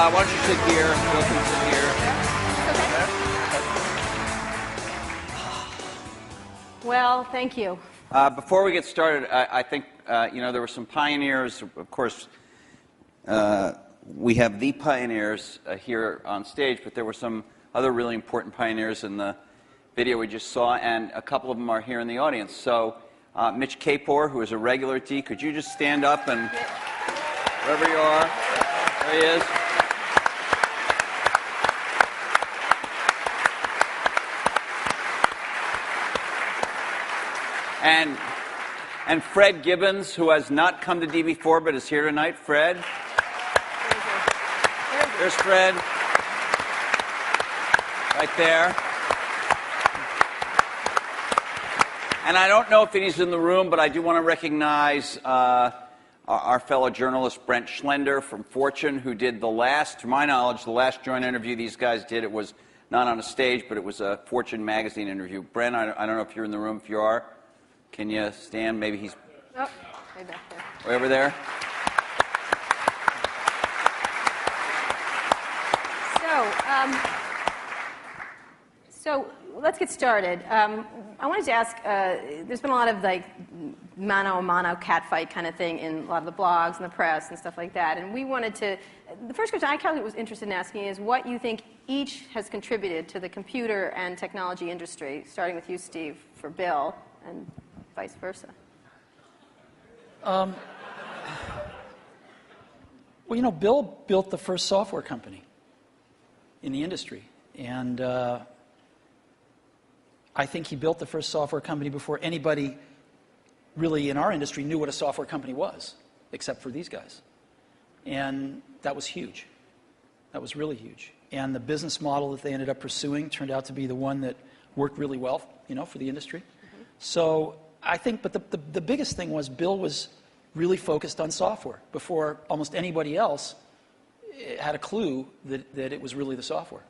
Why don't you sit here? Bill can sit here. Well, thank you. Before we get started, I think there were some pioneers. Of course, we have the pioneers here on stage, but there were some other really important pioneers in the video we just saw, and a couple of them are here in the audience. So, Mitch Kapor, who is a regular at D, could you just stand up and wherever you are, there he is. And Fred Gibbons, who has not come to D before but is here tonight. Fred. There's Fred. Right there. And I don't know if he's in the room, but I do want to recognize our fellow journalist, Brent Schlender from Fortune, who did the last, to my knowledge, the last joint interview these guys did. It was not on a stage, but it was a Fortune magazine interview. Brent, I don't know if you're in the room. If you are, can you stand? Maybe he's way back there. Way over there. So let's get started. I wanted to ask, there's been a lot of mano-a-mano catfight kind of thing in a lot of the blogs and the press and stuff like that. And we wanted to, the first question I was interested in asking is what you think each has contributed to the computer and technology industry, starting with you, Steve, for Bill, and vice versa. Well, Bill built the first software company in the industry. And I think he built the first software company before anybody really in our industry knew what a software company was, except for these guys. And that was huge. That was really huge. And the business model that they ended up pursuing turned out to be the one that worked really well, for the industry. Mm-hmm. So I think, but the biggest thing was Bill was really focused on software before almost anybody else had a clue that it was really the software.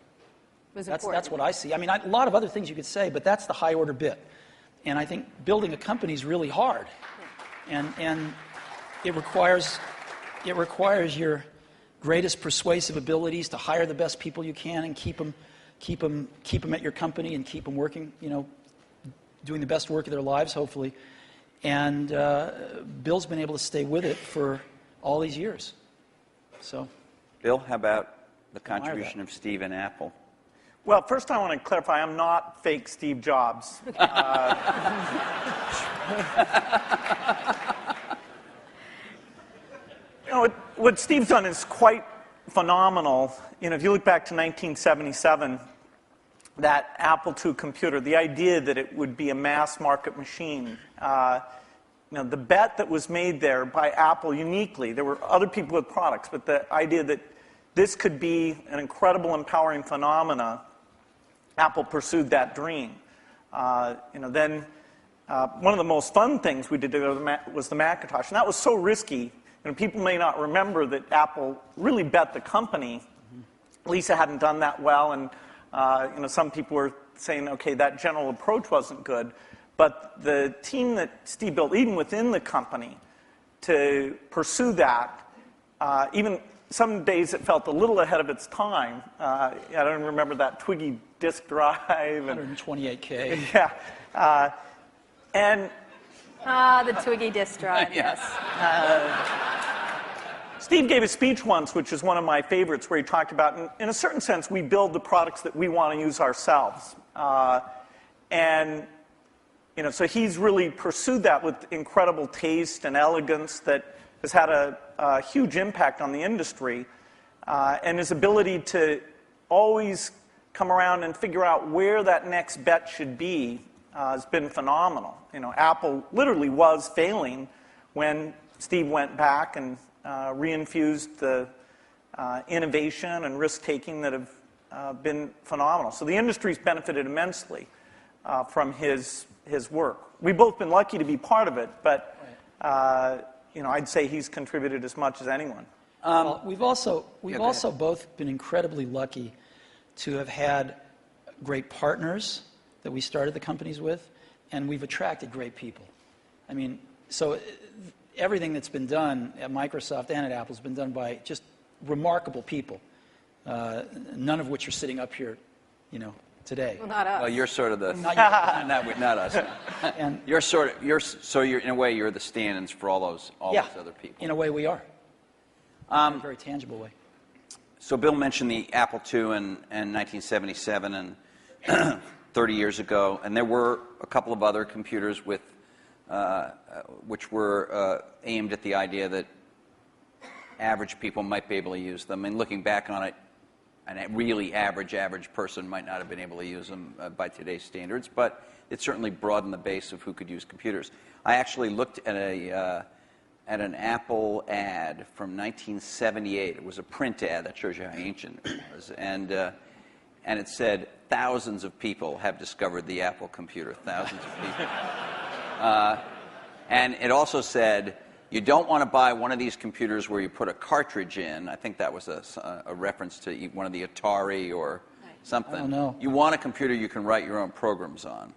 That's what I see. I mean, a lot of other things you could say, but that's the high order bit. And I think building a company is really hard, and it requires your greatest persuasive abilities to hire the best people you can and keep them at your company and keep them working, doing the best work of their lives, hopefully. And Bill's been able to stay with it for all these years. So, Bill, how about the contribution of Steve and Apple? Well, first I want to clarify, I'm not fake Steve Jobs. What Steve's done is quite phenomenal. If you look back to 1977, that Apple II computer, the idea that it would be a mass market machine, the bet that was made there by Apple uniquely, there were other people with products, but the idea that this could be an incredible, empowering phenomena, Apple pursued that dream. Then one of the most fun things we did was the Macintosh, and that was so risky. People may not remember that Apple really bet the company. Lisa hadn't done that well, and some people were saying, okay, that general approach wasn't good. But the team that Steve built, even within the company, to pursue that, even some days it felt a little ahead of its time. I don't remember that Twiggy disk drive. 128K. Yeah. The Twiggy disk drive, yes. Steve gave a speech once, which is one of my favorites, where he talked about, in a certain sense, we build the products that we want to use ourselves. So he's really pursued that with incredible taste and elegance that has had a huge impact on the industry. And his ability to always come around and figure out where that next bet should be has been phenomenal. Apple literally was failing when Steve went back and reinfused the innovation and risk-taking that have been phenomenal. So the industry's benefited immensely from his work. We've both been lucky to be part of it, but I'd say he's contributed as much as anyone. Well, we've also both been incredibly lucky to have had great partners that we started the companies with, and we've attracted great people. I mean, so everything that's been done at Microsoft and at Apple has been done by just remarkable people. none of which are sitting up here, today. Well, not us. Well, you're sort of the Not not us. And You're in a way you're the stand-ins for all those other people. in a way we are. In a very tangible way. So Bill mentioned the Apple II in 1977 and 30 years ago, and there were a couple of other computers which were aimed at the idea that average people might be able to use them. And looking back on it, a really average person might not have been able to use them by today's standards, but it certainly broadened the base of who could use computers. I actually looked at an Apple ad from 1978. It was a print ad that shows you how ancient it was, and it said thousands of people have discovered the Apple computer. Thousands of people, and it also said, you don't want to buy one of these computers where you put a cartridge in. I think that was a reference to one of the Atari or something. I don't know. You want a computer you can write your own programs on.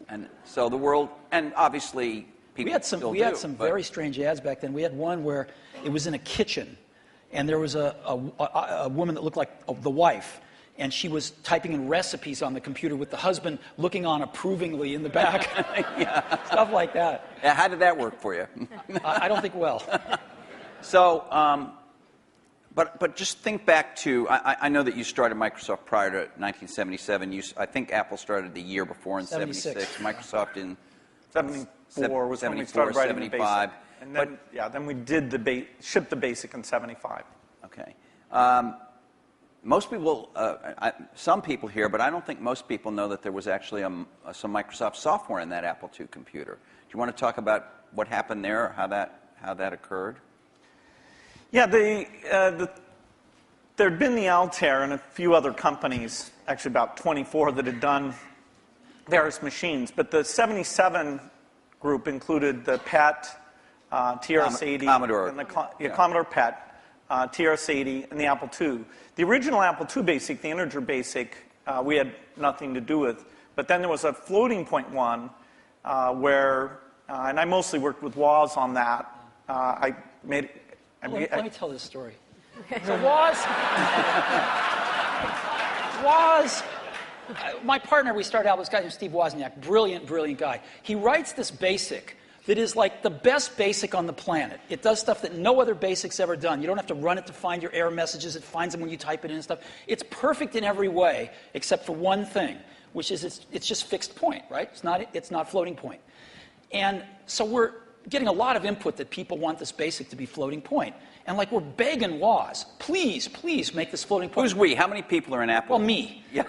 And so the world, and obviously people We had some very strange ads back then. We had one where it was in a kitchen, and there was a woman that looked like the wife, and she was typing in recipes on the computer with the husband looking on approvingly in the back. Stuff like that. Yeah, how did that work for you? I don't think well. So, but just think back to, I know that you started Microsoft prior to 1977. I think Apple started the year before in 76. Microsoft in 74 was when we started writing the 75. BASIC. And then, then we did shipped the BASIC in 75. Okay. Most people, some people here, but I don't think most people know that there was actually some Microsoft software in that Apple II computer. Do you want to talk about what happened there, or how that occurred? Yeah, there'd been the Altair and a few other companies, actually about 24, that had done various machines. But the 77 group included the PET, TRS-80, Commodore. and Commodore PET, TRS-80, and the Apple II. The original Apple II BASIC, the integer BASIC, we had nothing to do with. But then there was a floating point one where, and I mostly worked with Woz on that. Let me tell this story. So my partner, we started out with this guy named Steve Wozniak, brilliant guy. He writes this BASIC that is like the best BASIC on the planet. It does stuff that no other BASIC's ever done. You don't have to run it to find your error messages. It finds them when you type it in and stuff. It's perfect in every way, except for one thing, which is it's just fixed point, right? It's not floating point. And so we're getting a lot of input that people want this BASIC to be floating point. And like we're begging Woz, please make this floating point. Who's we? How many people are in Apple? Well, me. Yeah.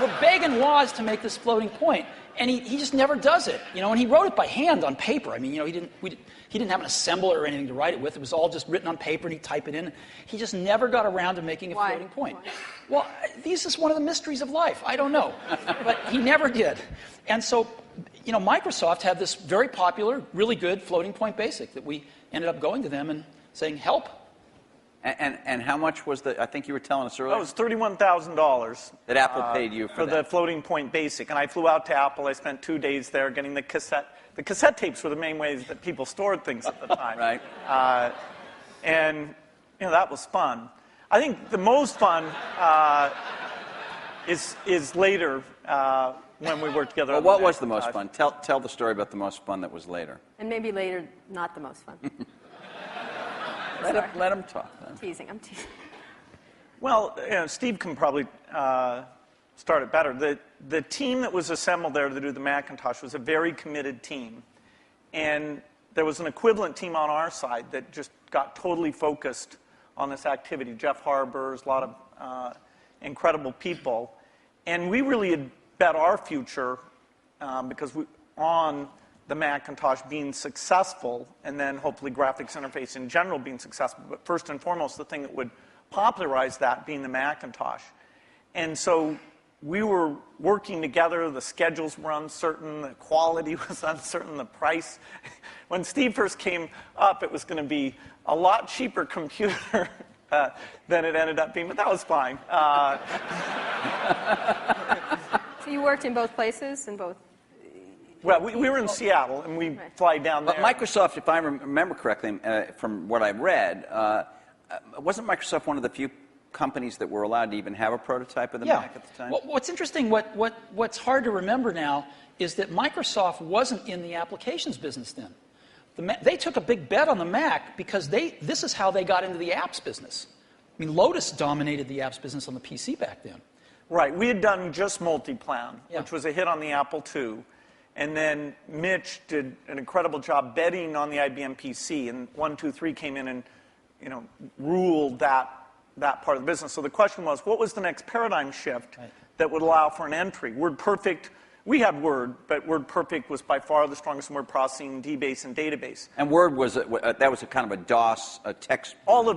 We're begging Woz to make this floating point, and he just never does it. And he wrote it by hand on paper. I mean, he didn't have an assembler or anything to write it with. It was all just written on paper, and he'd type it in. He just never got around to making a floating point. Why? Well, this is one of the mysteries of life. I don't know, but he never did. And so, Microsoft had this very popular, really good floating point BASIC that we ended up going to them and saying, help. And how much was I think you were telling us earlier? That was $31,000. That Apple paid you for the floating point BASIC. And I flew out to Apple. I spent 2 days there getting the cassette. The cassette tapes were the main ways that people stored things at the time. Right. And, that was fun. I think the most fun is later when we worked together. Well, what was the most fun? Tell the story about the most fun that was later. And maybe later, not the most fun. Let him talk. I'm teasing. Well, Steve can probably start it better. The team that was assembled there to do the Macintosh was a very committed team. And there was an equivalent team on our side that just got totally focused on this activity. Jeff Harber's, a lot of incredible people. And we really had bet our future because on the Macintosh being successful, and then hopefully graphics interface in general being successful, but first and foremost, the thing that would popularize that being the Macintosh. And so we were working together, the schedules were uncertain, the quality was uncertain, the price. When Steve first came up, it was going to be a lot cheaper computer than it ended up being, but that was fine. So you worked in both places, in both? Well, we were in Seattle, and we fly down there. But Microsoft, if I remember correctly, from what I read, wasn't Microsoft one of the few companies that were allowed to even have a prototype of the Mac at the time? Well, what's interesting, what's hard to remember now is that Microsoft wasn't in the applications business then. They took a big bet on the Mac because this is how they got into the apps business. I mean, Lotus dominated the apps business on the PC back then. Right. We had done just Multiplan, which was a hit on the Apple II. And then Mitch did an incredible job betting on the IBM PC. And 123 came in and, ruled that part of the business. So the question was, what was the next paradigm shift that would allow for an entry? WordPerfect, we had Word, but WordPerfect was by far the strongest in word processing, DBase, and database. And Word was that was a kind of a DOS, a text. All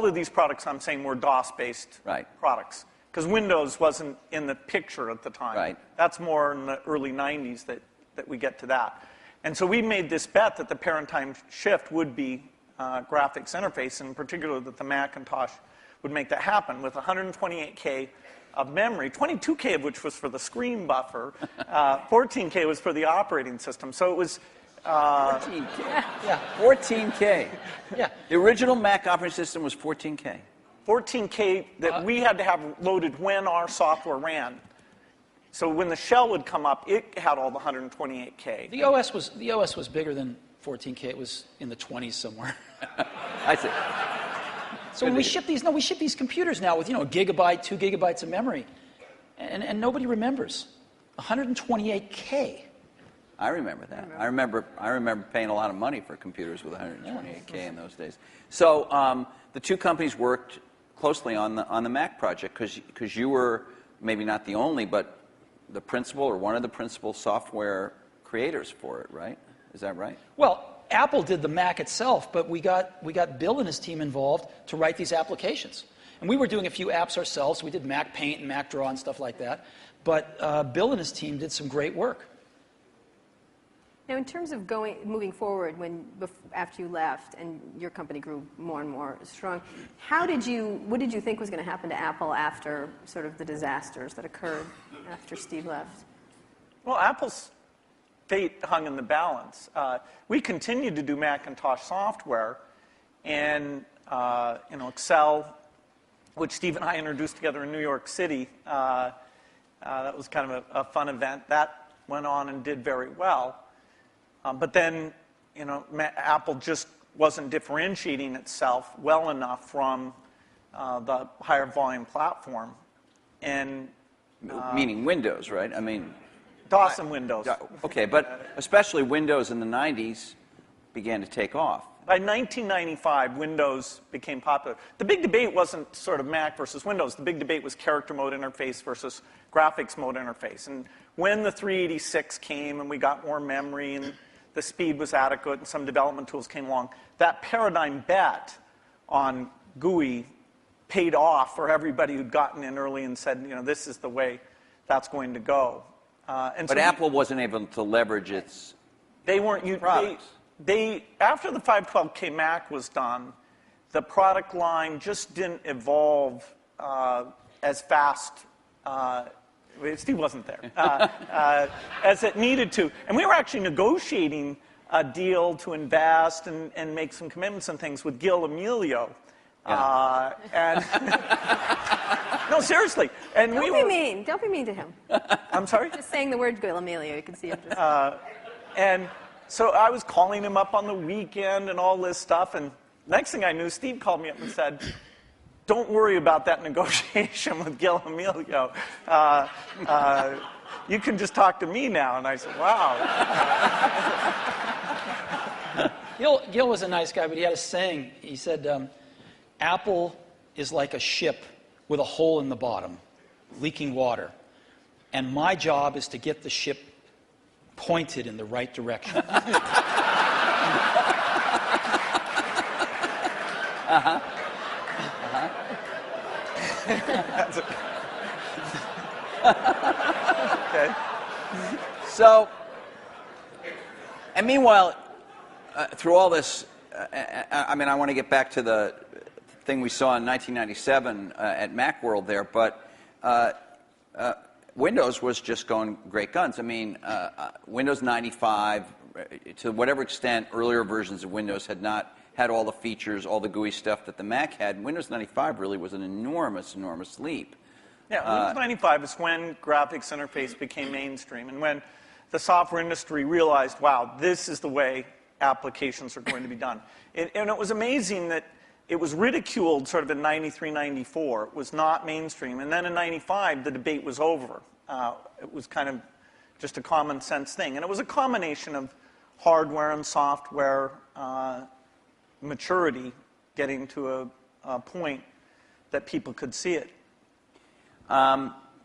of these products I'm saying were DOS-based products. Because Windows wasn't in the picture at the time. Right. That's more in the early 90s that we get to that. And so we made this bet that the paradigm shift would be graphics interface, and in particular that the Macintosh would make that happen with 128K of memory, 22K of which was for the screen buffer, 14K was for the operating system. So it was... 14K. Yeah. 14K. Yeah. The original Mac operating system was 14K. 14K that we had to have loaded when our software ran. So when the shell would come up, it had all the 128K. The OS was bigger than 14K. It was in the 20s somewhere. I see. So when we ship these computers now with a gigabyte, 2 gigabytes of memory, and nobody remembers 128K. I remember that. I remember paying a lot of money for computers with 128K in those days. So the two companies worked closely on the Mac project because you were maybe not the only, but the principal or one of the principal software creators for it, right? Is that right? Well, Apple did the Mac itself, but we got Bill and his team involved to write these applications. And we were doing a few apps ourselves. We did Mac Paint and Mac Draw and stuff like that. But Bill and his team did some great work. Now, in terms of moving forward, after you left and your company grew more and more strong, what did you think was going to happen to Apple after sort of the disasters that occurred after Steve left? Well, Apple's fate hung in the balance. We continued to do Macintosh software, and Excel, which Steve and I introduced together in New York City. That was kind of a fun event. That went on and did very well. But then, Apple just wasn't differentiating itself well enough from the higher volume platform. And meaning Windows, right? I mean, DOS and Windows. Okay, but especially Windows in the 90s began to take off. By 1995, Windows became popular. The big debate wasn't sort of Mac versus Windows. The big debate was character mode interface versus graphics mode interface. And when the 386 came and we got more memory and the speed was adequate and some development tools came along, that paradigm bet on GUI paid off for everybody who'd gotten in early and said, this is the way that's going to go. But Apple wasn't able to leverage its products. After the 512K Mac was done, the product line just didn't evolve as fast. Steve wasn't there, as it needed to. And we were actually negotiating a deal to invest and make some commitments and things with Gil Amelio. And no, seriously. And Don't be mean. Don't be mean to him. I'm sorry? Just saying the word Gil Amelio, you can see him just... And so I was calling him up on the weekend and all this stuff. And next thing I knew, Steve called me up and said, don't worry about that negotiation with Gil Amelio. You can just talk to me now. And I said, wow. Gil was a nice guy, but he had a saying. He said, Apple is like a ship with a hole in the bottom, leaking water. And my job is to get the ship pointed in the right direction. Okay. So, and meanwhile, through all this, I mean, I want to get back to the thing we saw in 1997 at Macworld there, but Windows was just going great guns. I mean, Windows 95, to whatever extent earlier versions of Windows had not had all the features, all the GUI stuff that the Mac had. Windows 95 really was an enormous, enormous leap. Yeah, Windows 95 is when graphics interface became mainstream, and when the software industry realized, wow, this is the way applications are going to be done. And it was amazing that it was ridiculed sort of in 93, 94. It was not mainstream. And then in 95, the debate was over. It was kind of just a common sense thing. And it was a combination of hardware and software maturity getting to a point that people could see it.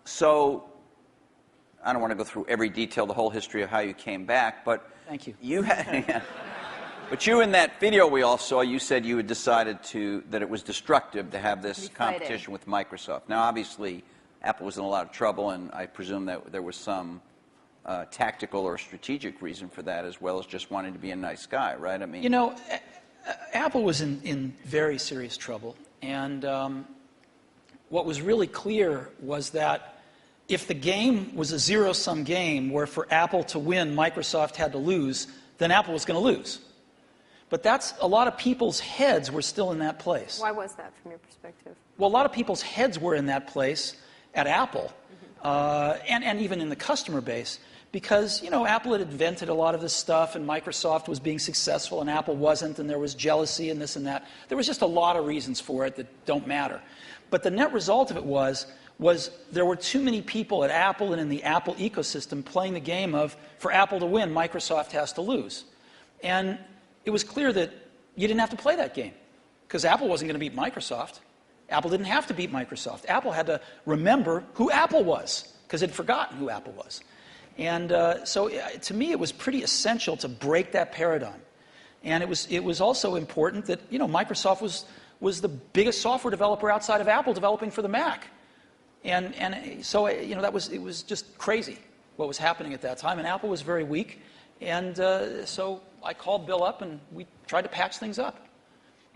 So I don't want to go through every detail, the whole history of how you came back, but Thank you. You had, but you in that video we all saw, you said you had decided that it was destructive to have this competition with Microsoft. Now, obviously, Apple was in a lot of trouble, and I presume that there was some tactical or strategic reason for that, as well as just wanting to be a nice guy, right? I mean, You know, Apple was in very serious trouble, and what was really clear was that if the game was a zero-sum game where for Apple to win, Microsoft had to lose, then Apple was going to lose. But a lot of people's heads were still in that place. Why was that from your perspective? Well, a lot of people's heads were in that place at Apple, and even in the customer base, because, you know, Apple had invented a lot of this stuff, and Microsoft was being successful, and Apple wasn't, and there was jealousy and this and that. There was just a lot of reasons for it that don't matter. But the net result of it was there were too many people at Apple and in the Apple ecosystem playing the game of, for Apple to win, Microsoft has to lose. And it was clear that you didn't have to play that game, because Apple wasn't going to beat Microsoft. Apple didn't have to beat Microsoft. Apple had to remember who Apple was, because it had forgotten who Apple was. And so to me, it was pretty essential to break that paradigm. And it was also important that, you know, Microsoft was the biggest software developer outside of Apple developing for the Mac. And so, you know, it was just crazy what was happening at that time. And Apple was very weak. And so I called Bill up, and we tried to patch things up.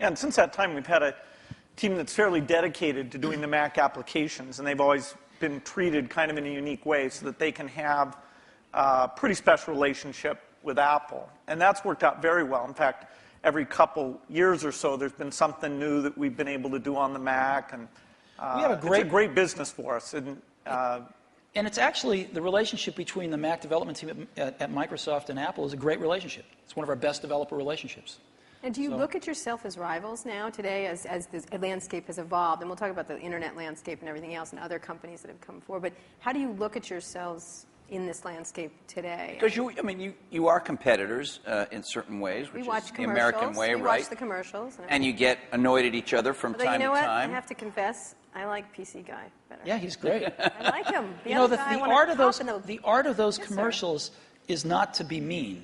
Yeah, and since that time, we've had a team that's fairly dedicated to doing the Mac applications, and they've always been treated kind of in a unique way so that they can have a pretty special relationship with Apple. And that's worked out very well. In fact, every couple years or so, there's been something new that we've been able to do on the Mac, and we have it's a great business for us. And it's actually, the relationship between the Mac development team at Microsoft and Apple is a great relationship. It's one of our best developer relationships. And do you look at yourself as rivals now today as the landscape has evolved? And we'll talk about the internet landscape and everything else and other companies that have come forward. But how do you look at yourselves in this landscape today? because you are competitors in certain ways, which is the American way, we right? watch the commercials. And you get annoyed at each other from Although, time you know to what? time. I have to confess, I like PC Guy better. Yeah, he's great. I like him. You know, the art of those Yes, commercials is not to be mean,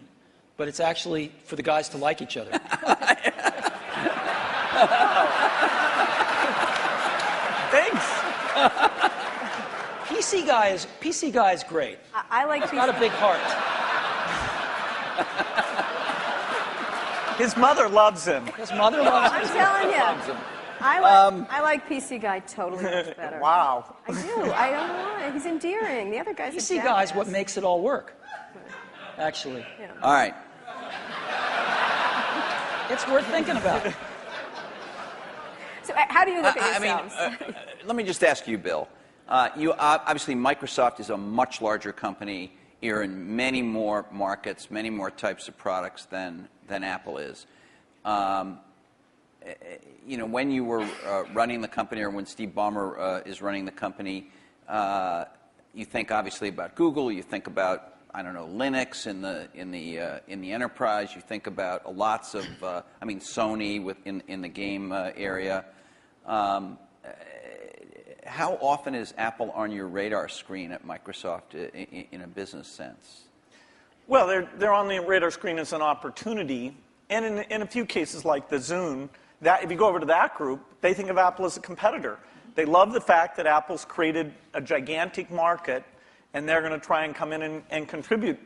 but it's actually for the guys to like each other. Thanks. PC Guy is great. I like He's got a big heart. His mother loves him. His mother loves I'm him. telling you. I like PC Guy totally much better. Wow. I do. I don't know why. He's endearing. The other guy's a PC Guy is what jackass. makes it all work, actually. Yeah. All right. It's worth thinking about. So how do you look at I mean, yourselves? let me just ask you, Bill. Obviously, Microsoft is a much larger company. You're in many more markets, many more types of products than Apple is. You know, when you were running the company, or when Steve Ballmer is running the company, you think obviously about Google. You think about, I don't know, Linux in the enterprise. You think about lots of, Sony in the game area. How often is Apple on your radar screen at Microsoft in a business sense? Well, they're on the radar screen as an opportunity, and in a few cases like the Zune, that if you go over to that group, they think of Apple as a competitor. They love the fact that Apple's created a gigantic market, and they're going to try and come in and contribute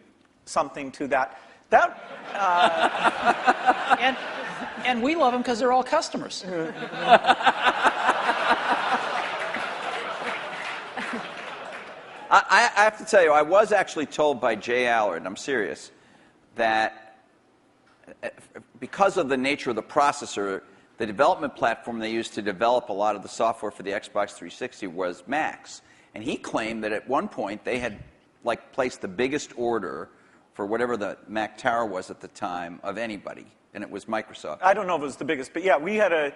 something to that. And we love them because they're all customers. I have to tell you, I was actually told by Jay Allard, and I'm serious, that because of the nature of the processor, the development platform they used to develop a lot of the software for the Xbox 360 was Macs. And he claimed that at one point they had placed the biggest order for whatever the Mac Tower was at the time of anybody, and it was Microsoft. I don't know if it was the biggest, but yeah, we had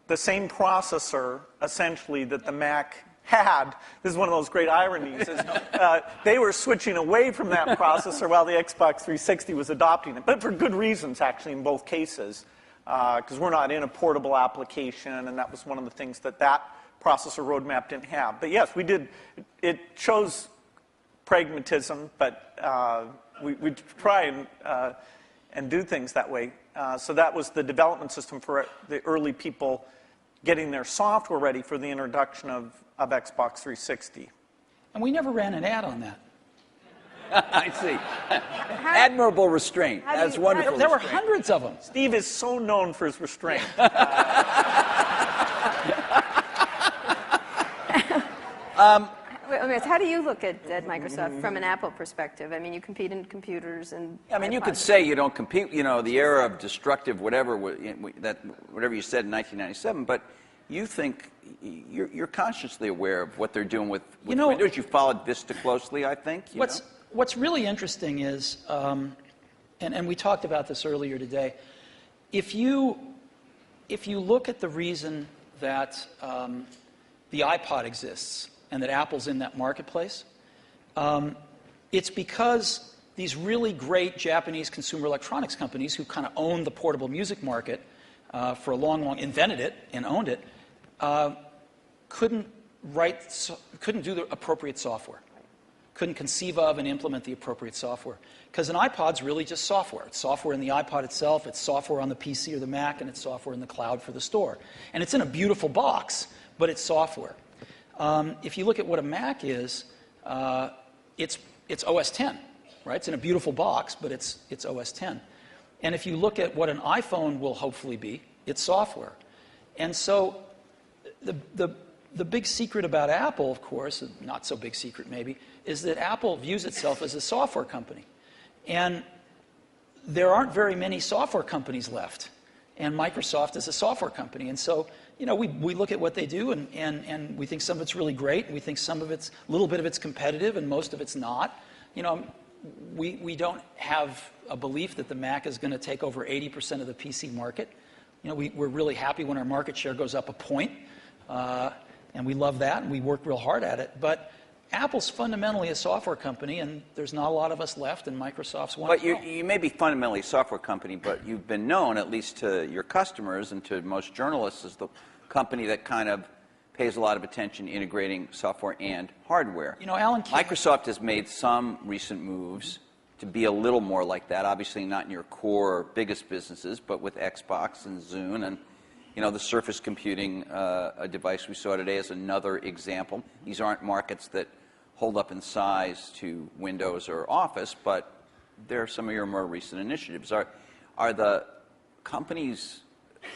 the same processor, essentially, that the Mac had. This is one of those great ironies. They were switching away from that processor while the Xbox 360 was adopting it, but for good reasons, actually, in both cases, because we're not in a portable application, and that was one of the things that processor roadmap didn't have. But yes, we did. It shows pragmatism, but we try and do things that way. So that was the development system for the early people getting their software ready for the introduction of Xbox 360. And we never ran an ad on that. I see. Admirable restraint. That's wonderful. There were hundreds of them. Steve is so known for his restraint. Let me ask, how do you look at Microsoft from an Apple perspective? I mean, you compete in computers and... I mean, you could say you don't compete, the era of destructive whatever you said in 1997, but you think you're consciously aware of what they're doing with Windows. You followed Vista closely, I think. What's really interesting is, and we talked about this earlier today, if you look at the reason that the iPod exists and that Apple's in that marketplace, it's because these really great Japanese consumer electronics companies who kind of owned the portable music market for a long, invented it and owned it, couldn't do the appropriate software, couldn't conceive of and implement the appropriate software. Because an iPod's really just software. It's software in the iPod itself, it's software on the PC or the Mac, and it's software in the cloud for the store. And it's in a beautiful box, but it's software. If you look at what a Mac is, it's OS 10, right? It's in a beautiful box, but it's OS 10. And if you look at what an iPhone will hopefully be, it's software. And so the big secret about Apple, of course, not so big secret maybe, is that Apple views itself as a software company. And there aren't very many software companies left. And Microsoft is a software company. And so, we look at what they do, and we think some of it's really great, and we think some of it's, a little bit of it's competitive, and most of it's not. We don't have a belief that the Mac is going to take over 80% of the PC market. We're really happy when our market share goes up a point, and we love that, and we work real hard at it. But Apple's fundamentally a software company, and there's not a lot of us left, and Microsoft's one. But you may be fundamentally a software company, but you've been known, at least to your customers and to most journalists, as the company that kind of pays a lot of attention integrating software and hardware. Alan Kay... Microsoft has made some recent moves to be a little more like that. Obviously not in your core biggest businesses, but with Xbox and Zune and the Surface computing a device we saw today is another example. These aren't markets that hold up in size to Windows or Office, but they're some of your more recent initiatives. Are the company's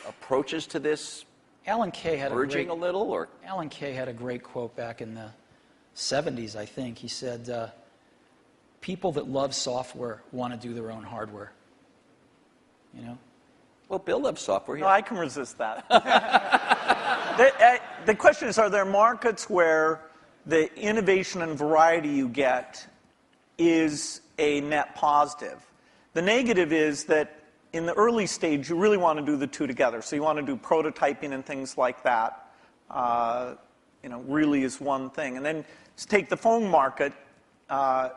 approaches to this Alan Kay had urging a little? Or Alan Kay had a great quote back in the 70s, I think. He said, people that love software want to do their own hardware. Well, Bill loves software. No, I can resist that. The question is, are there markets where the innovation and variety you get is a net positive? The negative is that in the early stage, you really want to do the two together. So you want to do prototyping and things like that, really is one thing. And then let's take the phone market.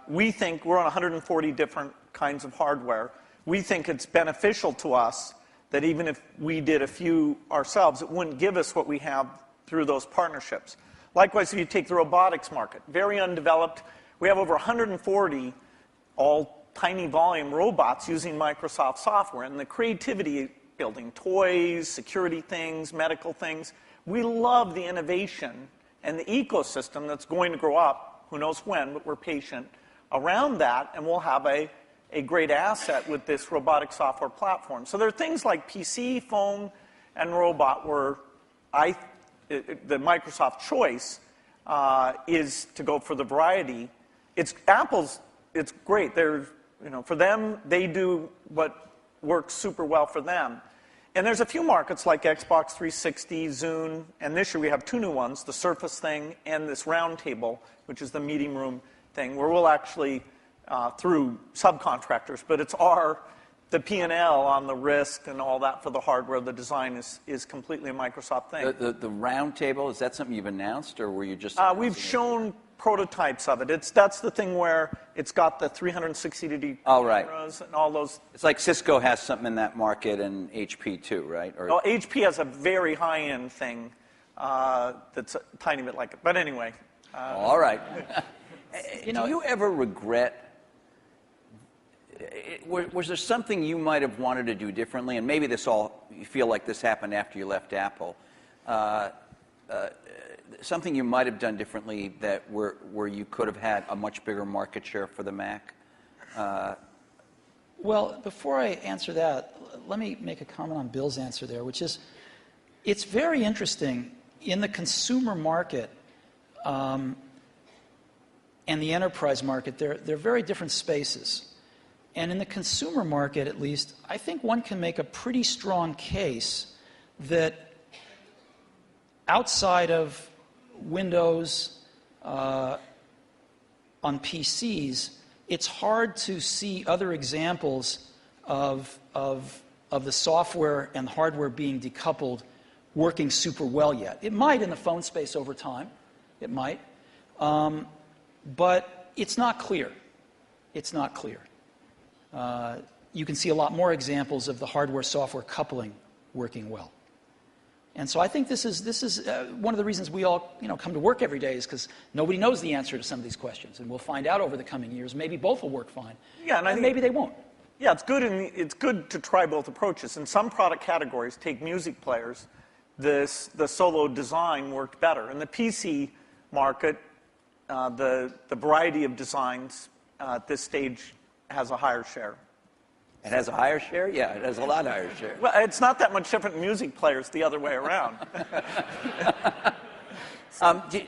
We think we're on 140 different kinds of hardware. We think it's beneficial to us that even if we did a few ourselves, it wouldn't give us what we have through those partnerships. Likewise, if you take the robotics market, very undeveloped. We have over 140 all tiny volume robots using Microsoft software. And the creativity, building toys, security things, medical things. We love the innovation and the ecosystem that's going to grow up, who knows when, but we're patient around that, and we'll have a great asset with this robotic software platform. So there are things like PC, phone, and robot where the Microsoft choice is to go for the variety. It's great. For them, they do what works super well for them. And there's a few markets like Xbox 360, Zune, and this year we have 2 new ones, the Surface thing and this round table, which is the meeting room thing, where we'll actually, through subcontractors, but it's the P&L on the risk and all that for the hardware. The design is completely a Microsoft thing. The round table, is that something you've announced, or were you just... We've shown prototypes of it. That's the thing where it's got the 360-degree cameras and all those. It's like Cisco has something in that market, and HP too, right? Or... HP has a very high-end thing that's a tiny bit like it. But anyway. All right. Do you ever regret... Was there something you might have wanted to do differently? And maybe you feel like this happened after you left Apple. Something you might have done differently where you could have had a much bigger market share for the Mac? Well, before I answer that, let me make a comment on Bill's answer there, which is, it's very interesting in the consumer market and the enterprise market. They're very different spaces. And in the consumer market, at least, I think one can make a pretty strong case that outside of Windows on PCs, it's hard to see other examples of the software and hardware being decoupled working super well yet. It might in the phone space over time. It might. But it's not clear. It's not clear. You can see a lot more examples of the hardware-software coupling working well. And so I think this is one of the reasons we all come to work every day, is because nobody knows the answer to some of these questions, and we'll find out over the coming years. Maybe both will work fine, yeah, and maybe they won't. Yeah, it's good to try both approaches. In some product categories, take music players, the solo design worked better. In the PC market, the variety of designs at this stage has a higher share. It has a higher share? Yeah, it has a lot higher share. Well, it's not that much different in music players the other way around.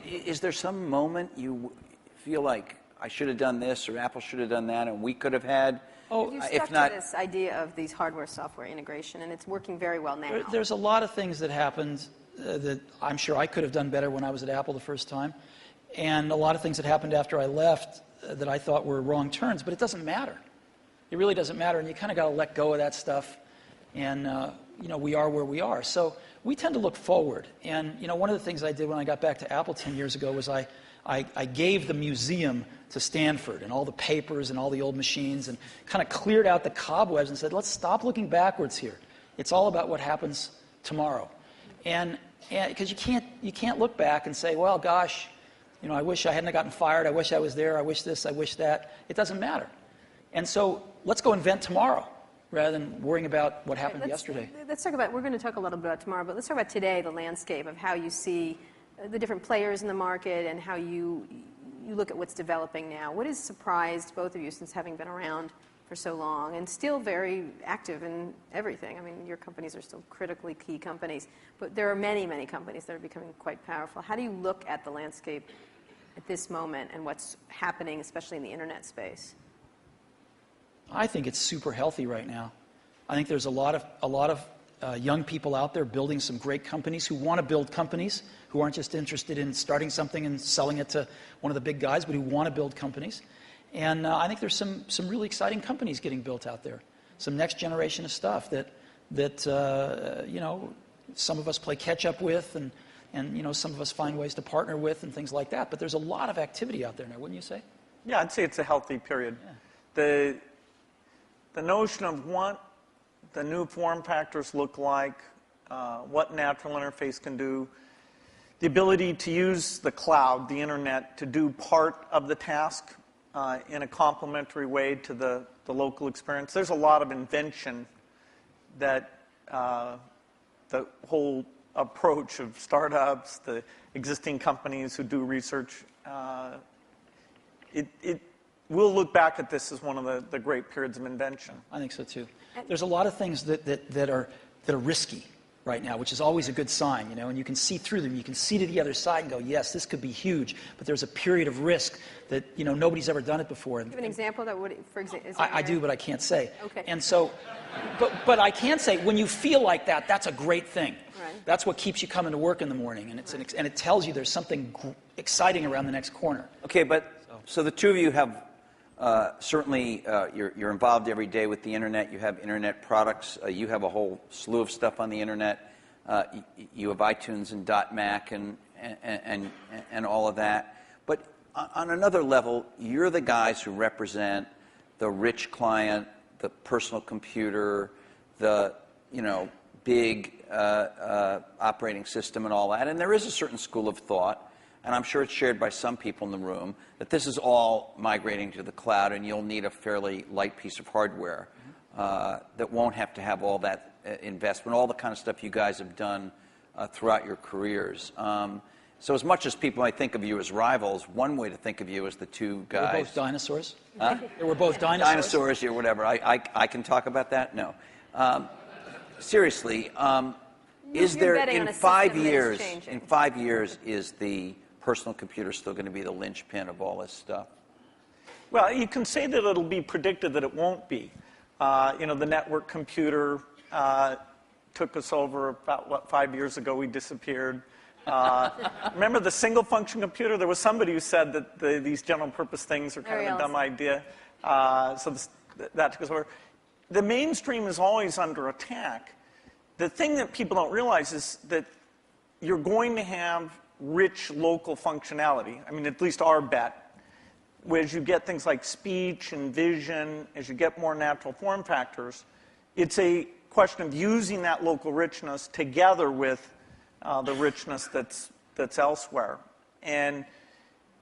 Is there some moment you feel like I should have done this or Apple should have done that and we could have had? You stuck to this idea of these hardware-software integration, and it's working very well now. There's a lot of things that happened that I'm sure I could have done better when I was at Apple the first time, and a lot of things that happened after I left that I thought were wrong turns, but it doesn't matter. It really doesn't matter, and you kind of got to let go of that stuff, and we are where we are. So we tend to look forward, and one of the things I did when I got back to Apple 10 years ago was I gave the museum to Stanford and all the papers and all the old machines and kind of cleared out the cobwebs and said, let's stop looking backwards here. It's all about what happens tomorrow. And because you can't look back and say, well, gosh, I wish I hadn't gotten fired. I wish I was there. I wish this. I wish that. It doesn't matter. And so let's go invent tomorrow rather than worrying about what happened yesterday. Let's talk about, we're going to talk a little bit about tomorrow, but let's talk about today, the landscape of how you see the different players in the market and how you look at what's developing now. What has surprised both of you since having been around for so long and still very active in everything? I mean, your companies are still critically key companies, but there are many, many companies that are becoming quite powerful. How do you look at the landscape at this moment and what's happening, especially in the internet space? I think it's super healthy right now. I think there's a lot of young people out there building some great companies who want to build companies, who aren't just interested in starting something and selling it to one of the big guys, but who want to build companies. And I think there's some really exciting companies getting built out there, some next generation of stuff that some of us play catch up with, and some of us find ways to partner with and things like that. But there's a lot of activity out there now, wouldn't you say? Yeah, I'd say it's a healthy period. Yeah. The notion of what the new form factors look like, what natural interface can do, the ability to use the cloud, the internet, to do part of the task in a complementary way to the local experience. There's a lot of invention that the whole approach of startups, the existing companies who do research, we'll look back at this as one of the great periods of invention. I think so too. There's a lot of things that are risky. right now, which is always a good sign, and you can see through them. You can see to the other side and go, yes, this could be huge, but there's a period of risk that, nobody's ever done it before. Give an example that would, for example, I do, but I can't say. Okay. And so, but I can say, when you feel like that, that's a great thing. Right. That's what keeps you coming to work in the morning, and and it tells you there's something exciting around the next corner. Okay, but so the two of you have certainly you're involved every day with the internet. You have internet products. You have a whole slew of stuff on the internet. You have iTunes and .Mac and all of that. But on another level, you're the guys who represent the rich client, the personal computer, the big operating system and all that. And there is a certain school of thought, and I'm sure it's shared by some people in the room, that this is all migrating to the cloud, and you'll need a fairly light piece of hardware that won't have to have all that investment, all the kind of stuff you guys have done throughout your careers. So as much as people might think of you as rivals, one way to think of you as the two guys. We're both dinosaurs. Huh? They were both dinosaurs. Dinosaurs or whatever. I can talk about that? No. Seriously, is You're there betting on in a 5 system that is years? changing. In 5 years, is the personal computer still going to be the linchpin of all this stuff? Well, you can say that it'll be predicted that it won't be. The network computer took us over about, 5 years ago, we disappeared. Remember the single function computer? There was somebody who said that these general purpose things are kind of a dumb idea. So that took us over. The mainstream is always under attack. The thing that people don't realize is that you're going to have rich local functionality. I mean, at least our bet. As you get things like speech and vision, as you get more natural form factors, it's a question of using that local richness together with the richness that's elsewhere. And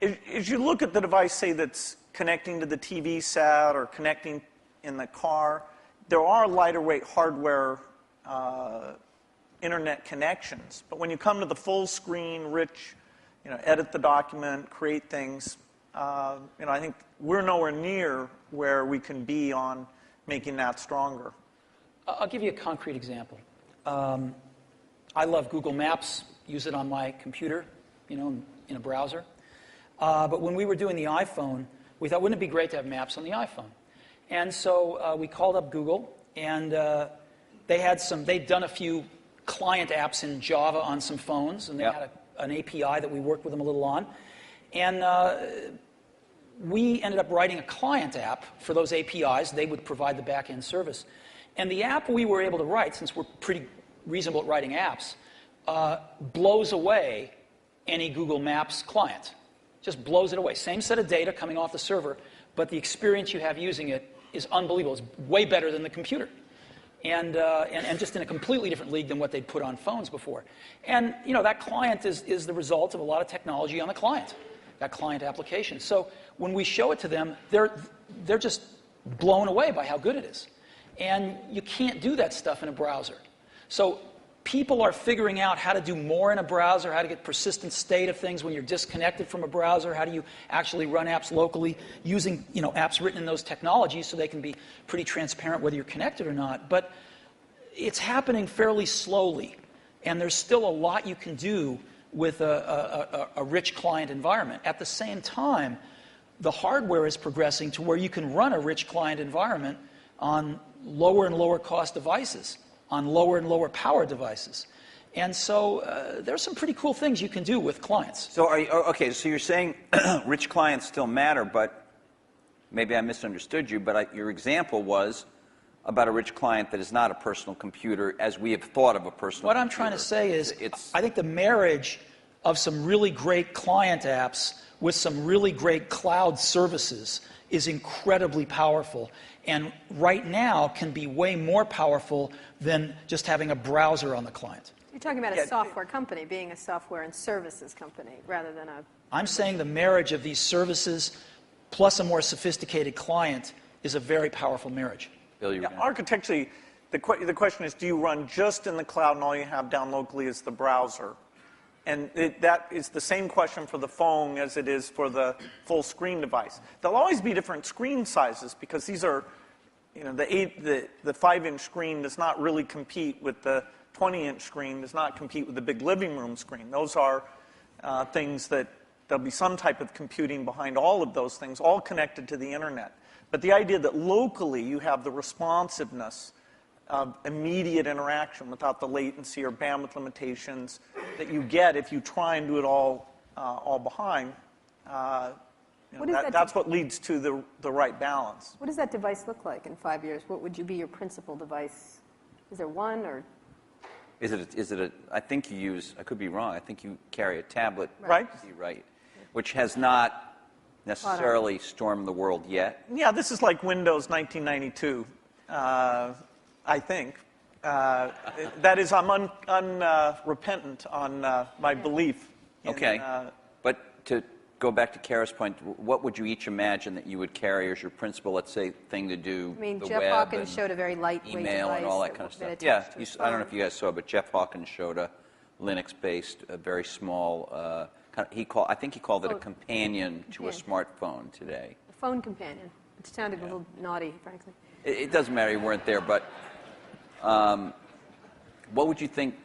as you look at the device, say, that's connecting to the TV set or connecting in the car, there are lighter weight hardware internet connections. But when you come to the full screen, rich, edit the document, create things, I think we're nowhere near where we can be on making that stronger. I'll give you a concrete example. I love Google Maps, use it on my computer, in a browser. But when we were doing the iPhone, we thought, wouldn't it be great to have maps on the iPhone? And so we called up Google, and they'd done a few client apps in Java on some phones, and they had an API that we worked with them a little on. And we ended up writing a client app for those APIs. They would provide the back-end service. And the app we were able to write, since we're pretty reasonable at writing apps, blows away any Google Maps client. Just blows it away. Same set of data coming off the server, but the experience you have using it is unbelievable. It's way better than the computer. And just in a completely different league than what they'd put on phones before. And, that client is the result of a lot of technology on the client, that client application. So when we show it to them, they're just blown away by how good it is. And you can't do that stuff in a browser. So people are figuring out how to do more in a browser, how to get persistent state of things when you're disconnected from a browser, how do you actually run apps locally using apps written in those technologies so they can be pretty transparent whether you're connected or not. But it's happening fairly slowly, and there's still a lot you can do with a rich client environment. At the same time, the hardware is progressing to where you can run a rich client environment on lower and lower cost devices, on lower and lower power devices. And so there's some pretty cool things you can do with clients. So so you're saying rich clients still matter, but maybe I misunderstood you, but your example was about a rich client that is not a personal computer as we have thought of a personal computer. What I'm trying to say is I think the marriage of some really great client apps with some really great cloud services is incredibly powerful, and right now can be way more powerful than just having a browser on the client. You're talking about a software company being a software and services company rather than a... I'm saying the marriage of these services plus a more sophisticated client is a very powerful marriage. Bill, architecturally, the question is, do you run just in the cloud and all you have down locally is the browser? And that is the same question for the phone as it is for the full screen device. There'll always be different screen sizes because these are, the 5-inch screen does not really compete with the 20-inch screen does not compete with the big living room screen. Those are things that there'll be some type of computing behind all of those things, all connected to the internet. But the idea that locally you have the responsiveness of immediate interaction without the latency or bandwidth limitations that you get if you try and do it all behind, that's what leads to the right balance. What does that device look like in 5 years? What would be your principal device? Is there one, or? Is it a, I think you use, I could be wrong, I think you carry a tablet. Right. Right. Which has not necessarily stormed the world yet. Yeah, this is like Windows 1992, I think. That is, I'm unrepentant on my belief. Okay. But to go back to Kara's point, what would you each imagine that you would carry as your principal, let's say, thing to do I mean, the Jeff web Hawkins and showed a very lightweight email device and all that kind of stuff. Yeah, I don't know if you guys saw, but Jeff Hawkins showed a Linux-based, a very small, I think he called it a companion to a smartphone today. A phone companion. It sounded a little naughty, frankly. It doesn't matter, you weren't there, but what would you think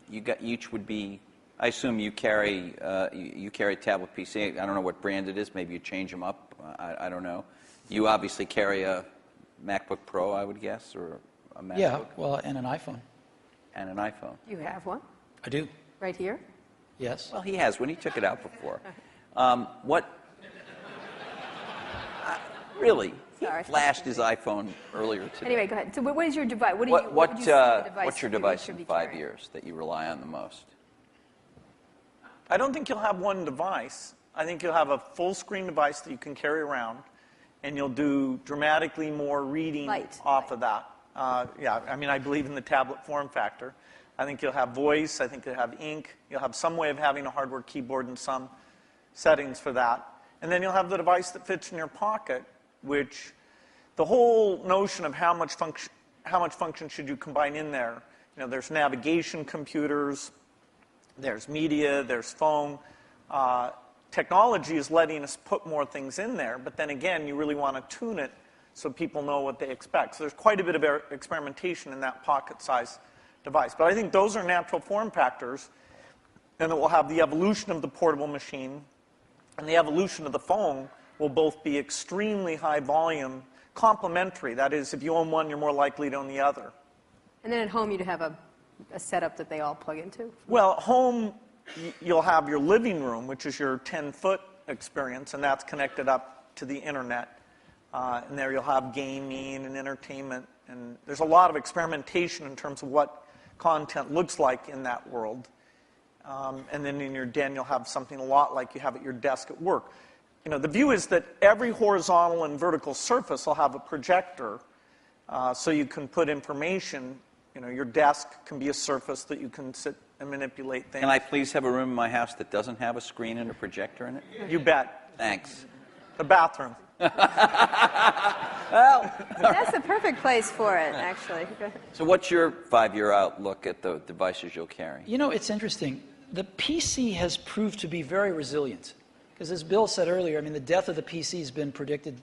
each would be? I assume you carry a tablet PC. I don't know what brand it is. Maybe you change them up. I don't know. You obviously carry a MacBook Pro, I would guess, or a MacBook. Yeah, well, and an iPhone. And an iPhone. You have one? I do. Right here? Yes. Well, he has when he took it out before. Really? Sorry. He flashed his iPhone earlier today. Anyway, go ahead. So what is your device? What would you see the device what's your that you device should in be 5 carrying? years that you rely on the most? I don't think you'll have one device. I think you'll have a full-screen device that you can carry around, and you'll do dramatically more reading off of that. Yeah, I mean, I believe in the tablet form factor. I think you'll have voice. I think you'll have ink. You'll have some way of having a hardware keyboard and some settings for that. And then you'll have the device that fits in your pocket, which the whole notion of how much function should you combine in there. You know, there's navigation computers, there's media, there's phone. Technology is letting us put more things in there, but then again, you really want to tune it so people know what they expect. So there's quite a bit of experimentation in that pocket-sized device. But I think those are natural form factors, and it will have the evolution of the portable machine and the evolution of the phone will both be extremely high volume, complementary. That is, if you own one, you're more likely to own the other. And then at home, you'd have a setup that they all plug into? Well, at home, you'll have your living room, which is your 10-foot experience, and that's connected up to the internet. And there you'll have gaming and entertainment. And there's a lot of experimentation in terms of what content looks like in that world. And then in your den, you'll have something a lot like you have at your desk at work. You know, the view is that every horizontal and vertical surface will have a projector, so you can put information. You know, your desk can be a surface that you can sit and manipulate things. Can I please have a room in my house that doesn't have a screen and a projector in it? You bet. Thanks. The bathroom. Well, That's the perfect place for it, actually. Go ahead. so what's your 5-year outlook at the devices you'll carry? You know, it's interesting. The PC has proved to be very resilient. Because as Bill said earlier, I mean, the death of the PC has been predicted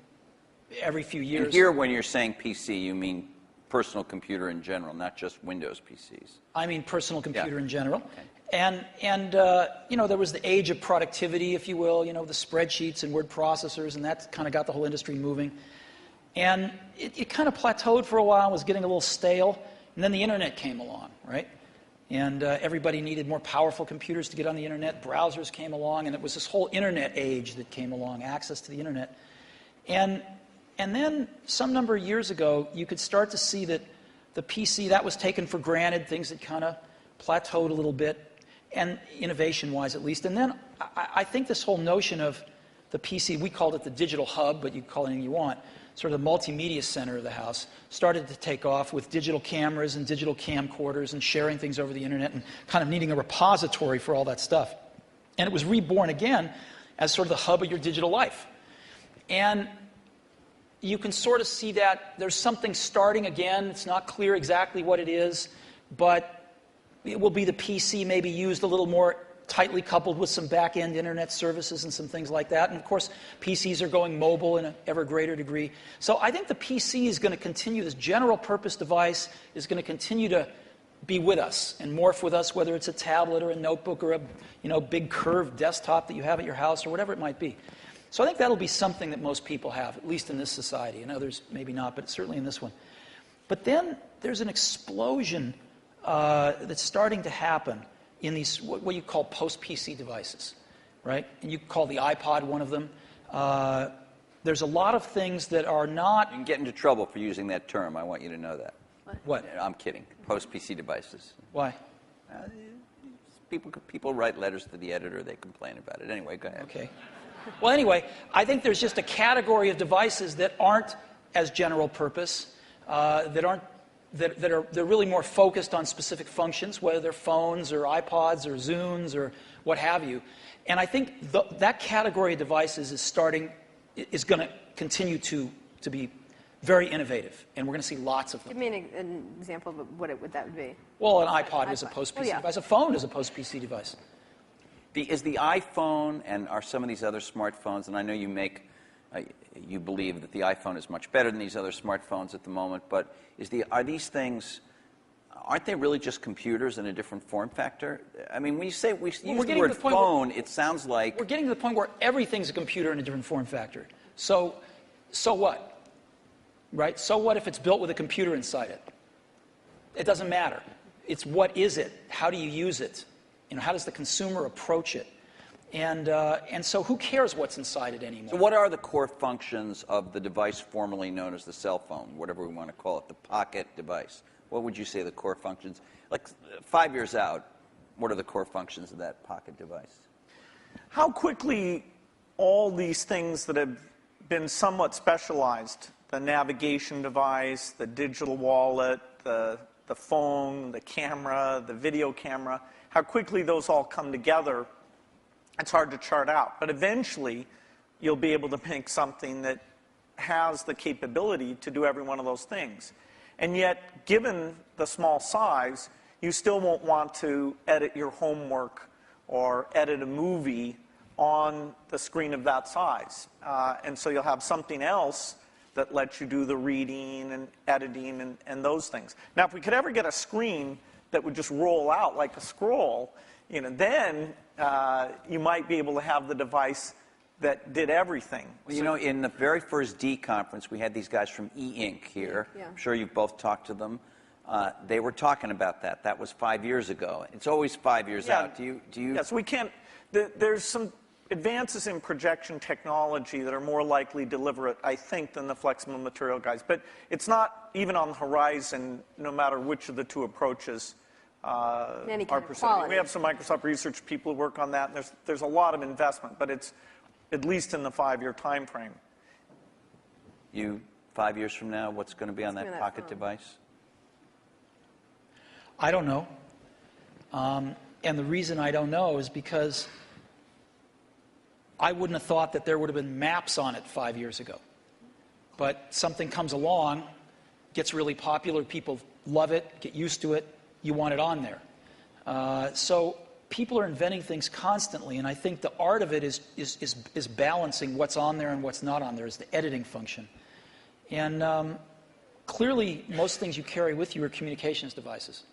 every few years. And here, when you're saying PC, you mean personal computer in general, not just Windows PCs. I mean personal computer in general. Okay. And you know, there was the age of productivity, if you will, you know, the spreadsheets and word processors, and that kind of got the whole industry moving. And it kind of plateaued for a while, was getting a little stale, and then the internet came along, right? And everybody needed more powerful computers to get on the internet. Browsers came along, and it was this whole internet age that came along, access to the internet. And then some number of years ago, you could start to see that the PC, that was taken for granted. Things had kind of plateaued a little bit, and innovation-wise at least. And then I think this whole notion of the PC, we called it the digital hub, but you can call it anything you want, sort of the multimedia center of the house, started to take off with digital cameras and digital camcorders and sharing things over the internet and kind of needing a repository for all that stuff. And it was reborn again as sort of the hub of your digital life. And you can sort of see that there's something starting again. It's not clear exactly what it is, but it will be the PC maybe used a little more tightly coupled with some back-end internet services and some things like that. And of course, PCs are going mobile in an ever greater degree. So I think the PC is going to continue, this general purpose device is going to continue to be with us and morph with us, whether it's a tablet or a notebook or a big curved desktop that you have at your house or whatever it might be. So I think that'll be something that most people have, at least in this society. In others, maybe not, but certainly in this one. But then there's an explosion that's starting to happen in these, what you call post-PC devices, right? And you call the iPod one of them. There's a lot of things that are not... You can get into trouble for using that term. I want you to know that. What? I'm kidding. Post-PC devices. Why? People write letters to the editor. They complain about it. Anyway, go ahead. Okay. Well, anyway, I think there's just a category of devices that aren't as general purpose, they're really more focused on specific functions, whether they're phones or iPods or Zunes or what have you. And I think that category of devices is going to continue to be very innovative, and we're going to see lots of them. Give me an example of what that would be. Well, an iPod is a post-PC device. A phone is a post-PC device. Is the iPhone and are some of these other smartphones, and I know you believe that the iPhone is much better than these other smartphones at the moment, but are these things, aren't they really just computers in a different form factor? I mean, when you say we use the word phone, it sounds like... We're getting to the point where everything's a computer in a different form factor. So what? Right? So what if it's built with a computer inside it? It doesn't matter. It's what is it? How do you use it? How does the consumer approach it? And so who cares what's inside it anymore? So what are the core functions of the device formerly known as the cell phone, whatever we want to call it, the pocket device? What would you say the core functions? Like 5 years out, what are the core functions of that pocket device? How quickly all these things that have been somewhat specialized, the navigation device, the digital wallet, the phone, the camera, the video camera, how quickly those all come together, it's hard to chart out. But eventually, you'll be able to make something that has the capability to do every one of those things. And yet, given the small size, you still won't want to edit your homework or edit a movie on the screen of that size. And so you'll have something else that lets you do the reading and editing and those things. Now, if we could ever get a screen that would just roll out like a scroll, then you might be able to have the device that did everything. Well, in the very first D conference, we had these guys from E-Ink here. Yeah. I'm sure you've both talked to them. They were talking about that. That was 5 years ago. It's always 5 years out. Do you? Yes, we can't. There's some advances in projection technology that are more likely deliberate, I think, than the flexible material guys. But it's not even on the horizon, no matter which of the two approaches are pursued. We have some Microsoft research people who work on that, and there's a lot of investment, but it's at least in the 5-year time frame. 5 years from now, what's going to be on that pocket device? I don't know. And the reason I don't know is because I wouldn't have thought that there would have been maps on it 5 years ago. But something comes along, gets really popular, people love it, get used to it, you want it on there. So people are inventing things constantly, and I think the art of it is balancing what's on there and what's not on there, is the editing function. And clearly, most things you carry with you are communications devices.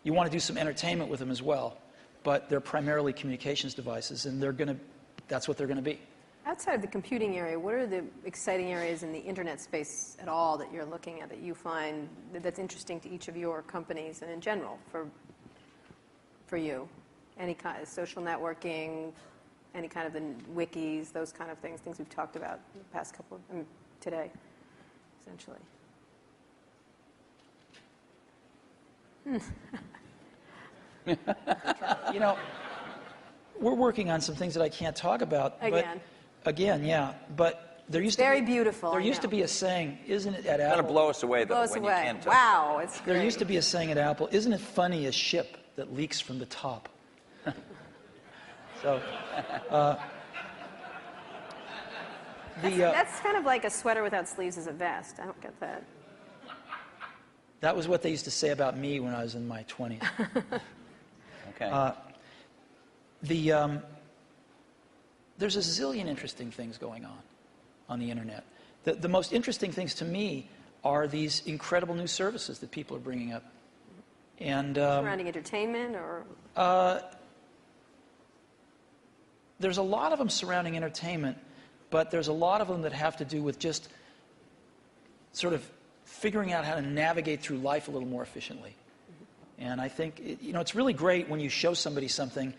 You want to do some entertainment with them as well, but they're primarily communications devices, and that's what they're going to be. Outside of the computing area, what are the exciting areas in the internet space at all that you're looking at that you find that's interesting to each of your companies and in general for you? Any kind of social networking, any kind of the wikis, those kind of things we've talked about in the past today, essentially. We're working on some things that I can't talk about. Again, yeah. But there used very beautiful. There used to be a saying, isn't it, at Apple? It's going to blow us away, though, blow us when away. You can't talk. Wow, it's great. There used to be a saying at Apple, isn't it funny, a ship that leaks from the top? So, that's kind of like a sweater without sleeves as a vest. I don't get that. That was what they used to say about me when I was in my 20s. Okay. There's a zillion interesting things going on the internet. The most interesting things to me are these incredible new services that people are bringing up. And Surrounding entertainment, or? There's a lot of them surrounding entertainment, but there's a lot of them that have to do with just sort of figuring out how to navigate through life a little more efficiently. And I think, it's really great when you show somebody something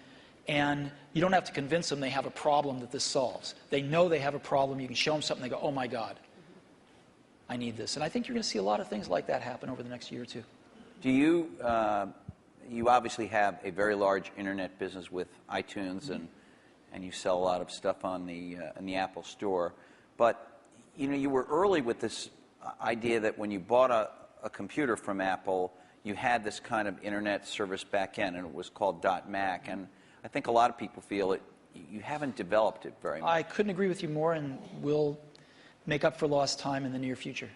and you don't have to convince them they have a problem that this solves. They know they have a problem. You can show them something, they go, oh my God, I need this. And I think you're going to see a lot of things like that happen over the next year or two. Do you, you obviously have a very large internet business with iTunes, and you sell a lot of stuff on in the Apple Store. But, you were early with this idea that when you bought a computer from Apple, you had this kind of internet service back end, and it was called .Mac. And I think a lot of people feel you haven't developed it very much. I couldn't agree with you more, and we'll make up for lost time in the near future.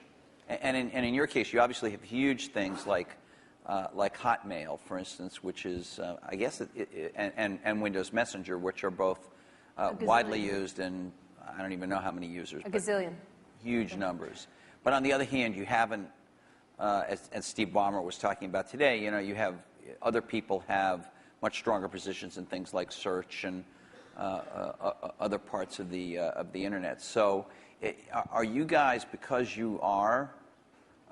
And in your case, you obviously have huge things like Hotmail, for instance, which is, I guess, and Windows Messenger, which are both widely used, and I don't even know how many users. A gazillion. Huge numbers. But on the other hand, you haven't, as Steve Ballmer was talking about today, you have other people have much stronger positions in things like search and other parts of the internet. So, are you guys, because you are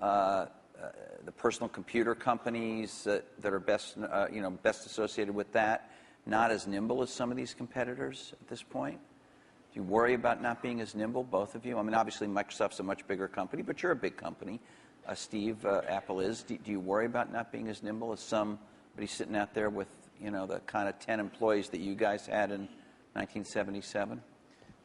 the personal computer companies that are best associated with that, not as nimble as some of these competitors at this point? Do you worry about not being as nimble, both of you? I mean, obviously Microsoft's a much bigger company, but you're a big company. Steve, Apple is. Do you worry about not being as nimble as somebody sitting out there with, the kind of 10 employees that you guys had in 1977?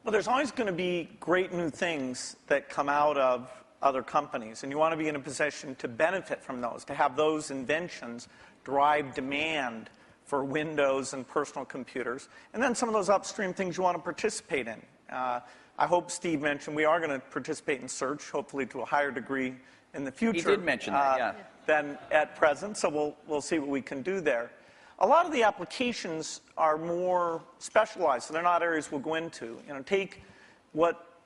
Well, there's always going to be great new things that come out of other companies, and you want to be in a position to benefit from those, to have those inventions drive demand for Windows and personal computers, and then some of those upstream things you want to participate in. I hope Steve mentioned we are going to participate in search, hopefully to a higher degree in the future. He did mention that, yeah. Than at present, so we'll see what we can do there. A lot of the applications are more specialized, so they're not areas we'll go into. Take what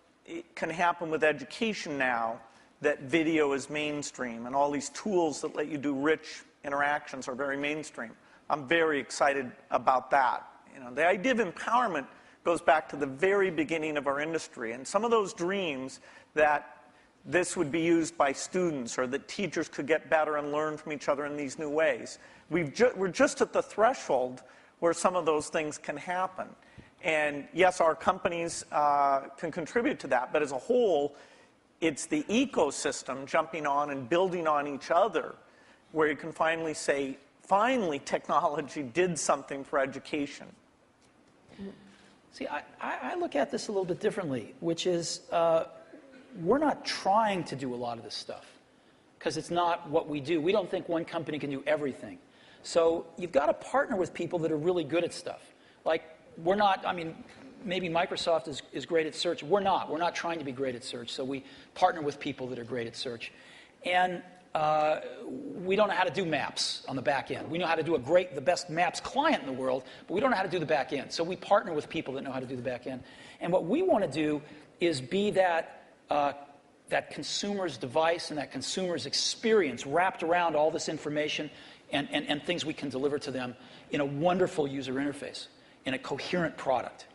can happen with education now, that video is mainstream, and all these tools that let you do rich interactions are very mainstream. I'm very excited about that. The idea of empowerment goes back to the very beginning of our industry, and some of those dreams that this would be used by students, or that teachers could get better and learn from each other in these new ways. We're just at the threshold where some of those things can happen. And yes, our companies can contribute to that, but as a whole, it's the ecosystem jumping on and building on each other where you can finally say, finally, technology did something for education. See, I look at this a little bit differently, which is we're not trying to do a lot of this stuff because it's not what we do. We don't think one company can do everything. So you've got to partner with people that are really good at stuff. Like, we're not, maybe Microsoft is great at search. We're not. We're not trying to be great at search. So we partner with people that are great at search. And we don't know how to do maps on the back end. We know how to do the best maps client in the world, but we don't know how to do the back end. So we partner with people that know how to do the back end. And what we want to do is be that consumer's device and that consumer's experience wrapped around all this information and things we can deliver to them in a wonderful user interface, in a coherent product.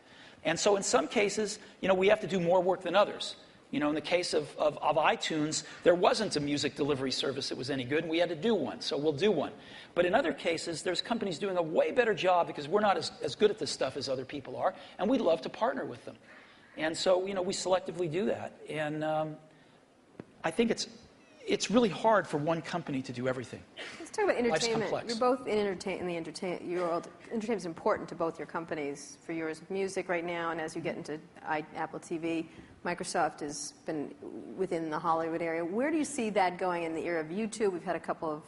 And so in some cases, we have to do more work than others. In the case of iTunes, there wasn't a music delivery service that was any good, and we had to do one, so we'll do one. But in other cases, there's companies doing a way better job because we're not as good at this stuff as other people are, and we'd love to partner with them. And so, we selectively do that. And I think it's really hard for one company to do everything. Let's talk about entertainment. Life's complex. You're both in the entertainment world. Entertainment is important to both your companies. For yours, music right now, and as you get into Apple TV, Microsoft has been within the Hollywood area. Where do you see that going in the era of YouTube? We've had a couple of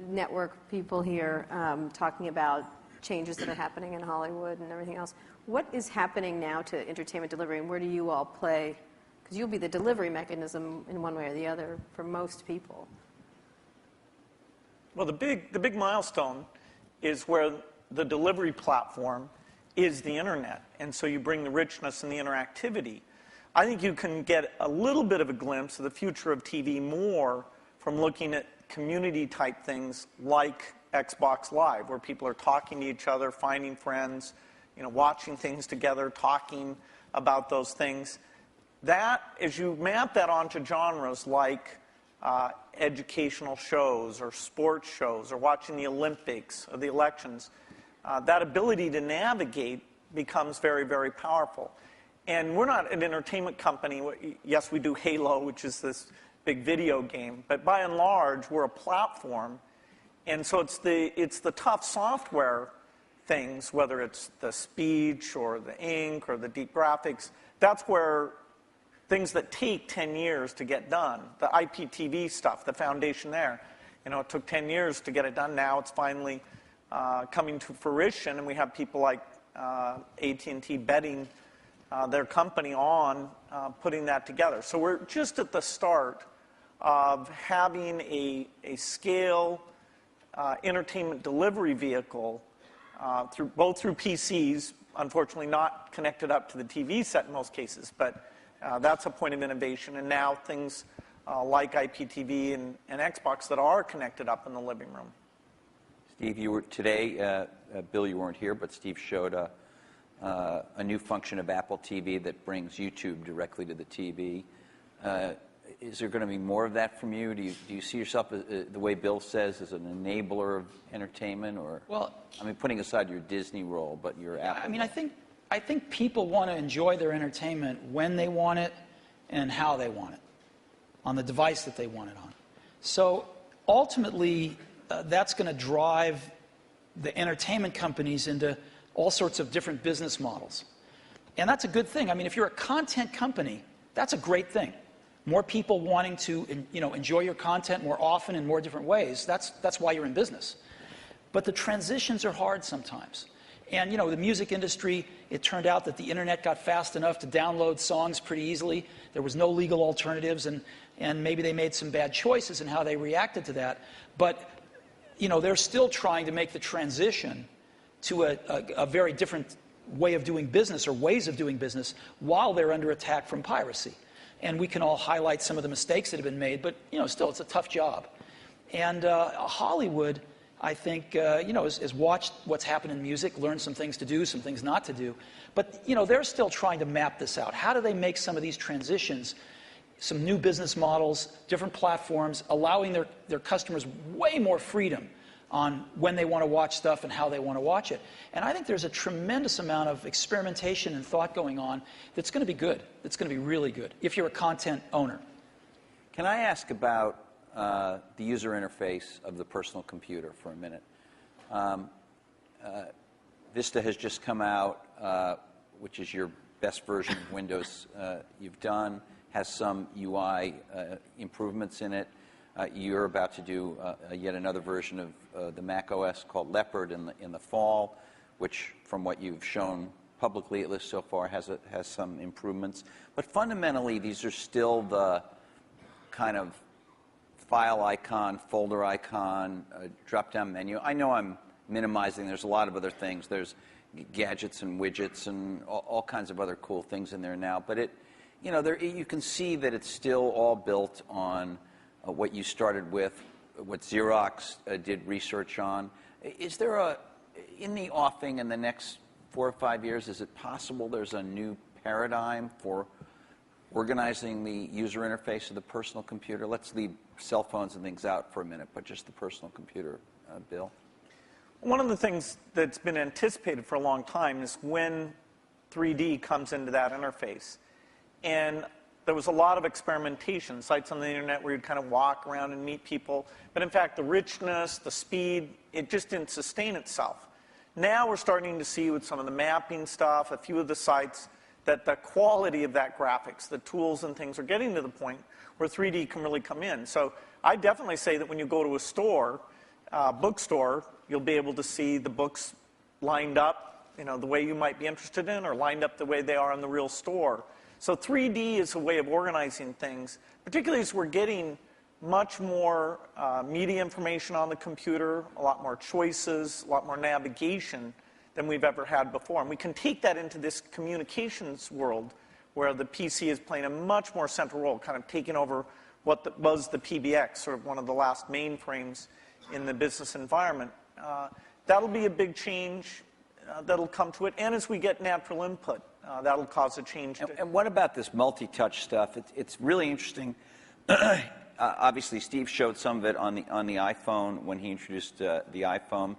network people here talking about changes that are happening in Hollywood and everything else. What is happening now to entertainment delivery, and where do you all play? Because you'll be the delivery mechanism in one way or the other for most people. Well, the big milestone is where the delivery platform is the internet, and so you bring the richness and the interactivity. I think you can get a little bit of a glimpse of the future of TV more from looking at community type things like Xbox Live, where people are talking to each other, finding friends, watching things together, talking about those things. That, as you map that onto genres like educational shows or sports shows or watching the Olympics or the elections, that ability to navigate becomes very, very powerful. And we're not an entertainment company. Yes, we do Halo, which is this big video game, but by and large, we're a platform. And so it's the tough software things, whether it's the speech or the ink or the deep graphics, that's where things that take 10 years to get done, the IPTV stuff, the foundation there, it took 10 years to get it done. Now it's finally coming to fruition, and we have people like AT&T betting their company on putting that together. So we're just at the start of having a scale entertainment delivery vehicle both through PCs, unfortunately not connected up to the TV set in most cases, but that's a point of innovation. And now things like IPTV and Xbox that are connected up in the living room. Steve, you were today, Bill, you weren't here, but Steve showed a new function of Apple TV that brings YouTube directly to the TV. Is there going to be more of that from you? Do you see yourself, the way Bill says, as an enabler of entertainment? Or, well, putting aside your Disney role, but your Apple role. I think people want to enjoy their entertainment when they want it and how they want it, on the device that they want it on. So ultimately, that's going to drive the entertainment companies into all sorts of different business models. And that's a good thing. If you're a content company, that's a great thing. More people wanting to enjoy your content more often in more different ways, that's why you're in business. But the transitions are hard sometimes. And the music industry, it turned out that the internet got fast enough to download songs pretty easily. There was no legal alternatives, and maybe they made some bad choices in how they reacted to that. But they're still trying to make the transition to a very different way of doing business or ways of doing business while they're under attack from piracy. And we can all highlight some of the mistakes that have been made, but still it's a tough job. And Hollywood, I think, has watched what's happened in music, learned some things to do, some things not to do. But they're still trying to map this out. How do they make some of these transitions, some new business models, different platforms, allowing their customers way more freedom on when they want to watch stuff and how they want to watch it. And I think there's a tremendous amount of experimentation and thought going on that's going to be good. That's going to be really good if you're a content owner. Can I ask about the user interface of the personal computer for a minute? Vista has just come out, which is your best version of Windows you've done, has some UI improvements in it. You're about to do yet another version of the Mac OS called Leopard in the fall, which, from what you've shown publicly, at least so far, has some improvements. But fundamentally, these are still the kind of file icon, folder icon, drop-down menu. I know I'm minimizing. There's a lot of other things. There's gadgets and widgets and all kinds of other cool things in there now. But you can see that it's still all built on what you started with, what Xerox did research on. Is there in the offing in the next 4 or 5 years, is it possible there's a new paradigm for organizing the user interface of the personal computer? Let's leave cell phones and things out for a minute, but just the personal computer, Bill. One of the things that's been anticipated for a long time is when 3D comes into that interface. And there was a lot of experimentation, sites on the internet where you'd kind of walk around and meet people. But in fact, the richness, the speed, it just didn't sustain itself. Now we're starting to see with some of the mapping stuff, a few of the sites, that the quality of that graphics, the tools and things are getting to the point where 3D can really come in. So I definitely say that when you go to a store, bookstore, you'll be able to see the books lined up, the way you might be interested in, or lined up the way they are in the real store. So 3D is a way of organizing things, particularly as we're getting much more media information on the computer, a lot more choices, a lot more navigation than we've ever had before. And we can take that into this communications world where the PC is playing a much more central role, kind of taking over what was the PBX, sort of one of the last mainframes in the business environment. That'll be a big change that'll come to it. And as we get natural input, that'll cause a change. And what about this multi-touch stuff? It's really interesting. Obviously, Steve showed some of it on the iPhone when he introduced the iPhone.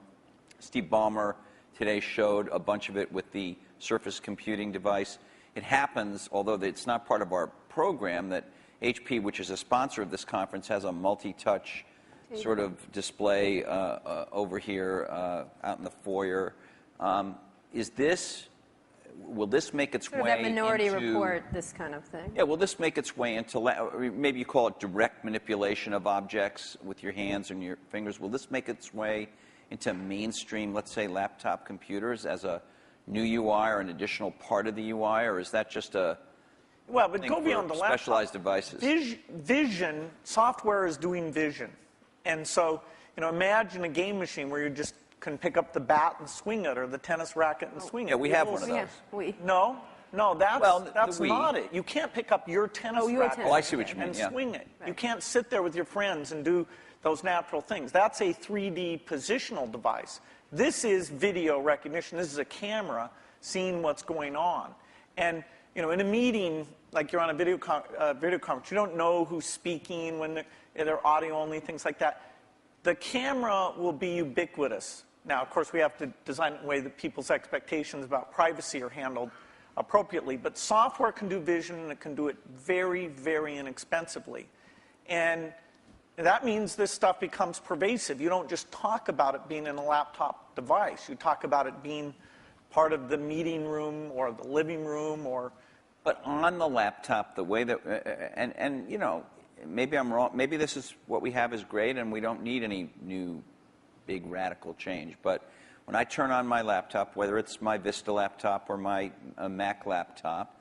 Steve Ballmer today showed a bunch of it with the Surface computing device. It happens, although it's not part of our program, that HP, which is a sponsor of this conference, has a multi-touch sort of display over here out in the foyer. Will this make its way that Minority into, Report, this kind of thing? Yeah, will this make its way into, maybe you call it direct manipulation of objects with your hands and your fingers. Will this make its way into mainstream, let's say, laptop computers as a new UI or an additional part of the UI, or is that just a well, but go beyond the laptop. Specialized devices? Vision, software is doing vision. And so, imagine a game machine where you just can pick up the bat and swing it, or the tennis racket and swing it. Yeah, we have one of those. No, that's the Wii. not it. You can't pick up your tennis racket I see what you mean, and yeah. swing it. Right. You can't sit there with your friends and do those natural things. That's a 3D positional device. This is video recognition. This is a camera seeing what's going on. And, in a meeting, like you're on a video conference, you don't know who's speaking when they're audio only, things like that. The camera will be ubiquitous. Now, of course, we have to design it in a way that people's expectations about privacy are handled appropriately. But software can do vision, and it can do it very, very inexpensively. And that means this stuff becomes pervasive. You don't just talk about it being in a laptop device. You talk about it being part of the meeting room or the living room or... But on the laptop, the way that, and maybe I'm wrong, maybe this is what we have is great and we don't need any new big radical change. But when I turn on my laptop, whether it's my Vista laptop or my Mac laptop,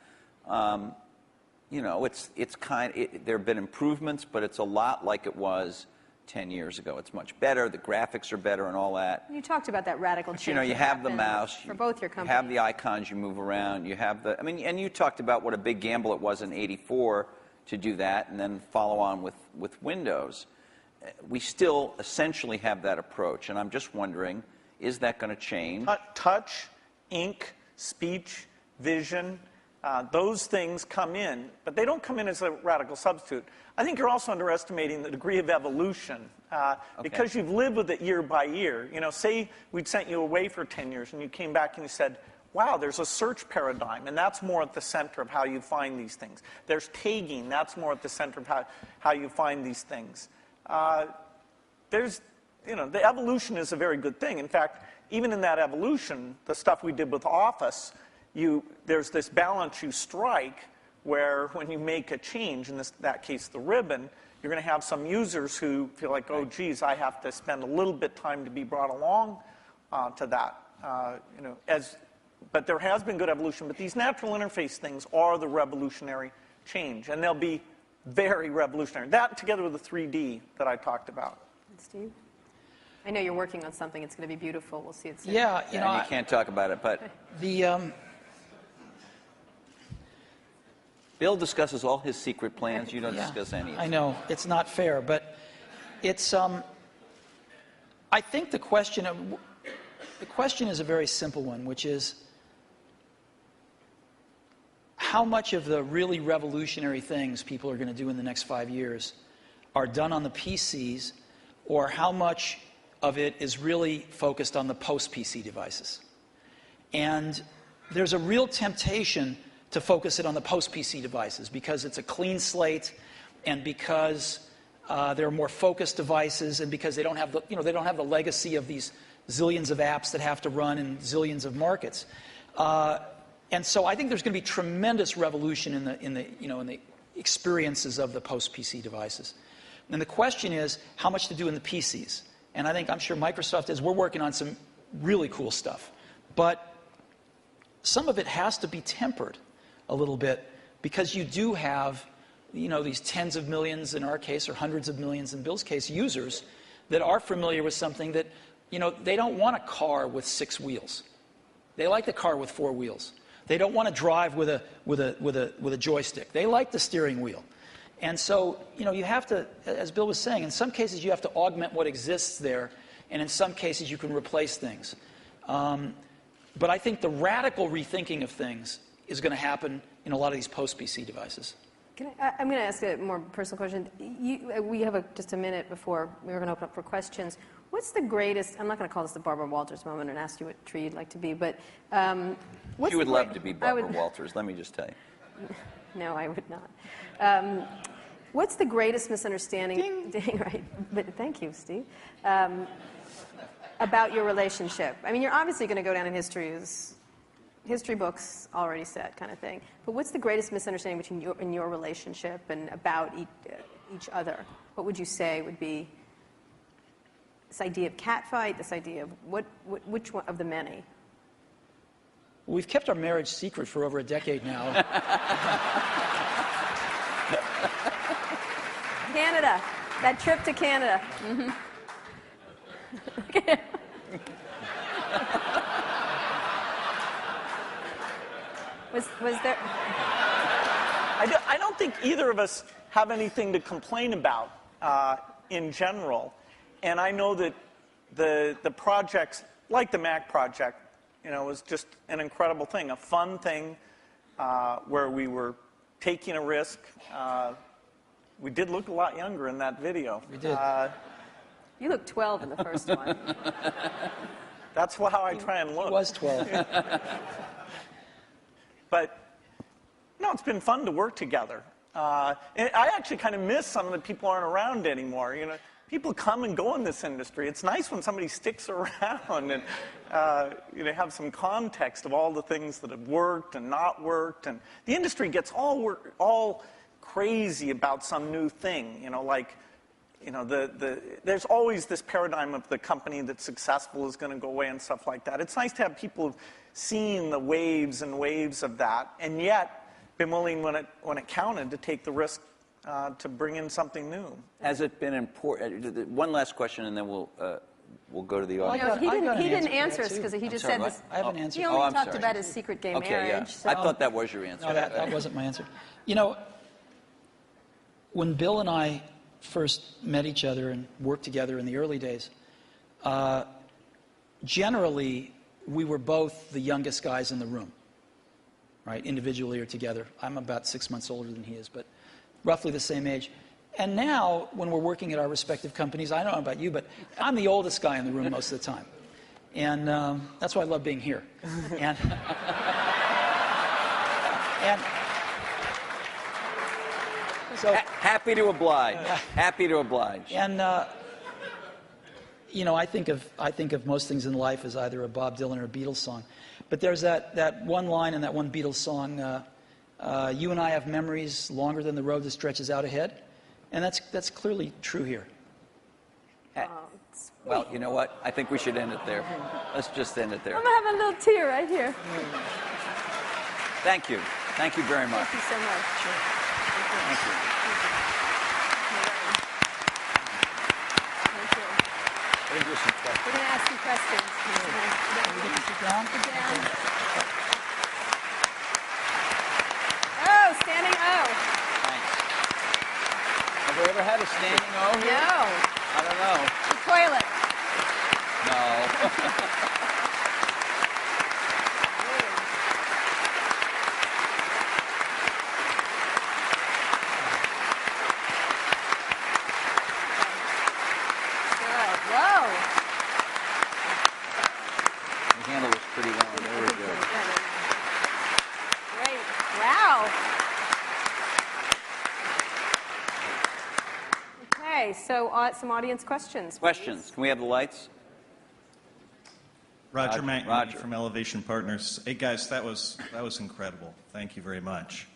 it's there have been improvements, but it's a lot like it was 10 years ago. It's much better. The graphics are better and all that. You talked about that radical change. You have the mouse. For both your companies. You have the icons you move around. You have and you talked about what a big gamble it was in '84 to do that and then follow on with Windows. We still essentially have that approach, and I'm just wondering, is that going to change? Touch, ink, speech, vision, those things come in, but they don't come in as a radical substitute. I think you're also underestimating the degree of evolution because you've lived with it year by year. Say we'd sent you away for 10 years and you came back and you said, wow, there's a search paradigm, and that's more at the center of how you find these things. There's tagging, that's more at the center of how you find these things. The evolution is a very good thing. In fact, even in that evolution, the stuff we did with Office, there's this balance you strike where when you make a change, in that case the ribbon, you're going to have some users who feel like, oh, geez, I have to spend a little bit time to be brought along to that. But there has been good evolution. But these natural interface things are the revolutionary change, and they'll be very revolutionary. That together with the 3D that I talked about. Steve? I know you're working on something. It's going to be beautiful. We'll see it soon. Yeah, you can't talk about it, but Bill discusses all his secret plans. You don't discuss any of them. I know. It's not fair, but it's... I think the question is a very simple one, which is how much of the really revolutionary things people are going to do in the next 5 years are done on the PCs, or how much of it is really focused on the post-PC devices. And there's a real temptation to focus it on the post-PC devices because it's a clean slate, and because there are more focused devices, and because they don't have the legacy of these zillions of apps that have to run in zillions of markets. And so I think there's going to be tremendous revolution in the experiences of the post-PC devices. And the question is how much to do in the PCs. And I'm sure Microsoft is. We're working on some really cool stuff. But some of it has to be tempered a little bit because you do have, these tens of millions in our case, or hundreds of millions in Bill's case, users that are familiar with something that, they don't want a car with 6 wheels. They like the car with 4 wheels. They don't want to drive with a joystick. They like the steering wheel. And so, you have to, as Bill was saying, in some cases you have to augment what exists there, and in some cases you can replace things. But I think the radical rethinking of things is going to happen in a lot of these post-PC devices. I'm going to ask a more personal question. We have just a minute before we're going to open up for questions. What's the greatest, I'm not going to call this the Barbara Walters moment and ask you what tree you'd like to be, but You would love to be Barbara Walters, let me just tell you. No, I would not. What's the greatest misunderstanding? Ding. Right. But thank you, Steve. About your relationship. I mean, you're obviously going to go down in history as history books already said kind of thing. But what's the greatest misunderstanding between your relationship and about each other? What would you say would be this idea of catfight? This idea of which one of the many? We've kept our marriage secret for over a decade now. Canada. That trip to Canada. Mm-hmm. Was there? I don't think either of us have anything to complain about in general. And I know that the projects, like the Mac project, was just an incredible thing, a fun thing where we were taking a risk. We did look a lot younger in that video. We did. You looked 12 in the first one. That's how I try and look. He was 12. But, it's been fun to work together. And I actually kind of miss some of the people aren't around anymore. People come and go in this industry. It's nice when somebody sticks around and have some context of all the things that have worked and not worked. And the industry gets all crazy about some new thing. There's always this paradigm of the company that's successful is going to go away and stuff like that. It's nice to have people who've seen the waves and waves of that, and yet been willing, when it counted, to take the risk to bring in something new. Has it been important? One last question, and then we'll go to the audience. He didn't answer us because he just said this. I have an answer. He only talked about his secret gay marriage. Yeah. So. I thought that was your answer. No, that wasn't my answer. When Bill and I first met each other and worked together in the early days, generally we were both the youngest guys in the room, right? Individually or together. I'm about 6 months older than he is, but roughly the same age. And now, when we're working at our respective companies, I don't know about you, but I'm the oldest guy in the room most of the time. And that's why I love being here. And so, happy to oblige. Happy to oblige. And I think of most things in life as either a Bob Dylan or a Beatles song. But there's that one line in that one Beatles song, you and I have memories longer than the road that stretches out ahead. And that's clearly true here. Well, you know what? I think we should end it there. Let's just end it there. I'm going to have a little tear right here. Thank you. Thank you very much. Thank you so much. Sure. Thank you. We're going to ask some questions. Sit down. Oh, standing O. Thanks. Have we ever had a standing O here? No. I don't know. The toilet. No. Whoa. You handled this pretty well. Very good. Great. Wow. Okay, so some audience questions. Questions. Please. Can we have the lights? Roger Mankey Roger. from Elevation Partners. Hey guys, that was incredible. Thank you very much.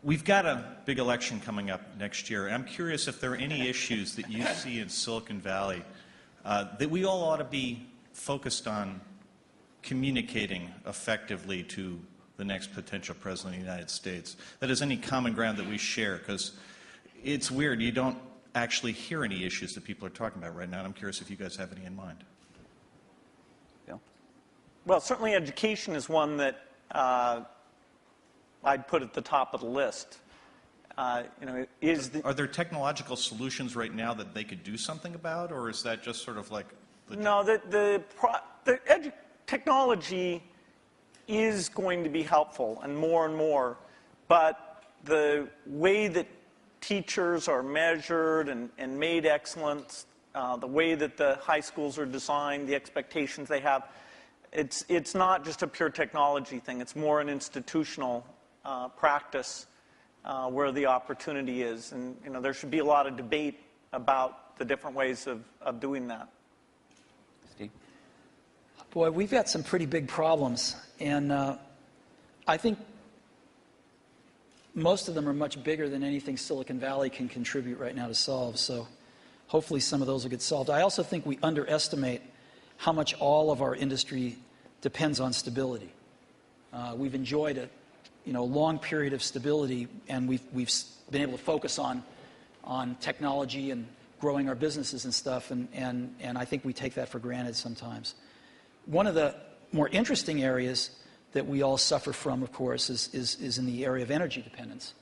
We've got a big election coming up next year. I'm curious if there are any issues that you see in Silicon Valley that we all ought to be focused on communicating effectively to the next potential president of the United States. That is any common ground that we share, because it's weird. You don't actually hear any issues that people are talking about right now. And I'm curious if you guys have any in mind. Bill? Well, certainly education is one that I'd put at the top of the list. Are there technological solutions right now that they could do something about, or is that just sort of like No, technology is going to be helpful and more, but the way that teachers are measured and made excellent, the way that the high schools are designed, the expectations they have, it's not just a pure technology thing. It's more an institutional practice where the opportunity is. And there should be a lot of debate about the different ways of doing that. Steve? Boy, we've got some pretty big problems, and I think most of them are much bigger than anything Silicon Valley can contribute right now to solve, so hopefully some of those will get solved. I also think we underestimate how much all of our industry depends on stability. We've enjoyed a long period of stability, and we've been able to focus on technology and growing our businesses and stuff, and I think we take that for granted sometimes. One of the more interesting areas that we all suffer from, of course, is in the area of energy dependence.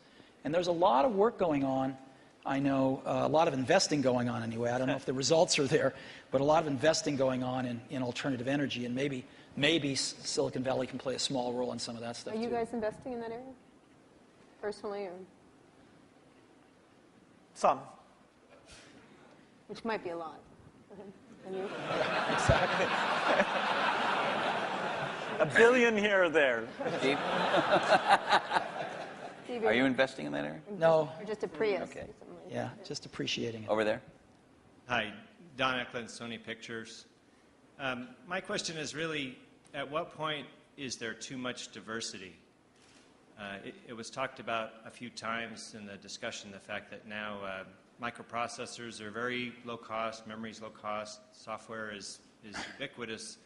And there's a lot of work going on, I know, a lot of investing going on anyway. I don't know if the results are there, but a lot of investing going on in alternative energy, and maybe Silicon Valley can play a small role in some of that stuff, Are you too. guys investing in that area? Personally, or Some. which might be a lot. And you? Exactly. $1 billion here or there. Steve? Steve, Are you investing in that area? No. Or just a Prius? Okay. Or something like Yeah, that? just appreciating it. Over there? Hi, Don Eklund, Sony Pictures. My question is really, at what point is there too much diversity? It was talked about a few times in the discussion, the fact that now microprocessors are very low cost, memory's low cost, software is ubiquitous.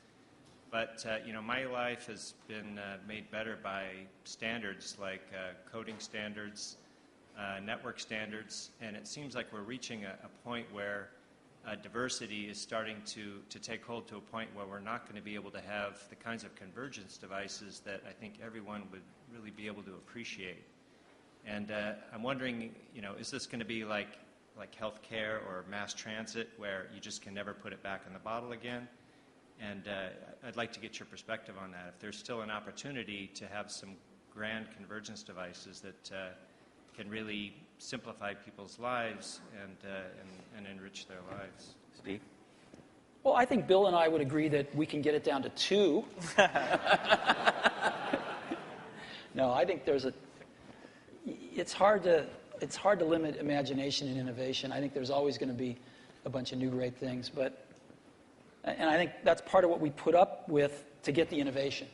But my life has been made better by standards like coding standards, network standards, and it seems like we're reaching a point where diversity is starting to take hold to a point where we're not going to be able to have the kinds of convergence devices that I think everyone would really be able to appreciate. And I'm wondering, is this going to be like healthcare or mass transit, where you just can never put it back in the bottle again? And I'd like to get your perspective on that. If there's still an opportunity to have some grand convergence devices that can really simplify people's lives and enrich their lives. Steve? Well, I think Bill and I would agree that we can get it down to 2. No, I think it's hard to limit imagination and innovation. I think there's always going to be a bunch of new great things, and I think that's part of what we put up with to get the innovation.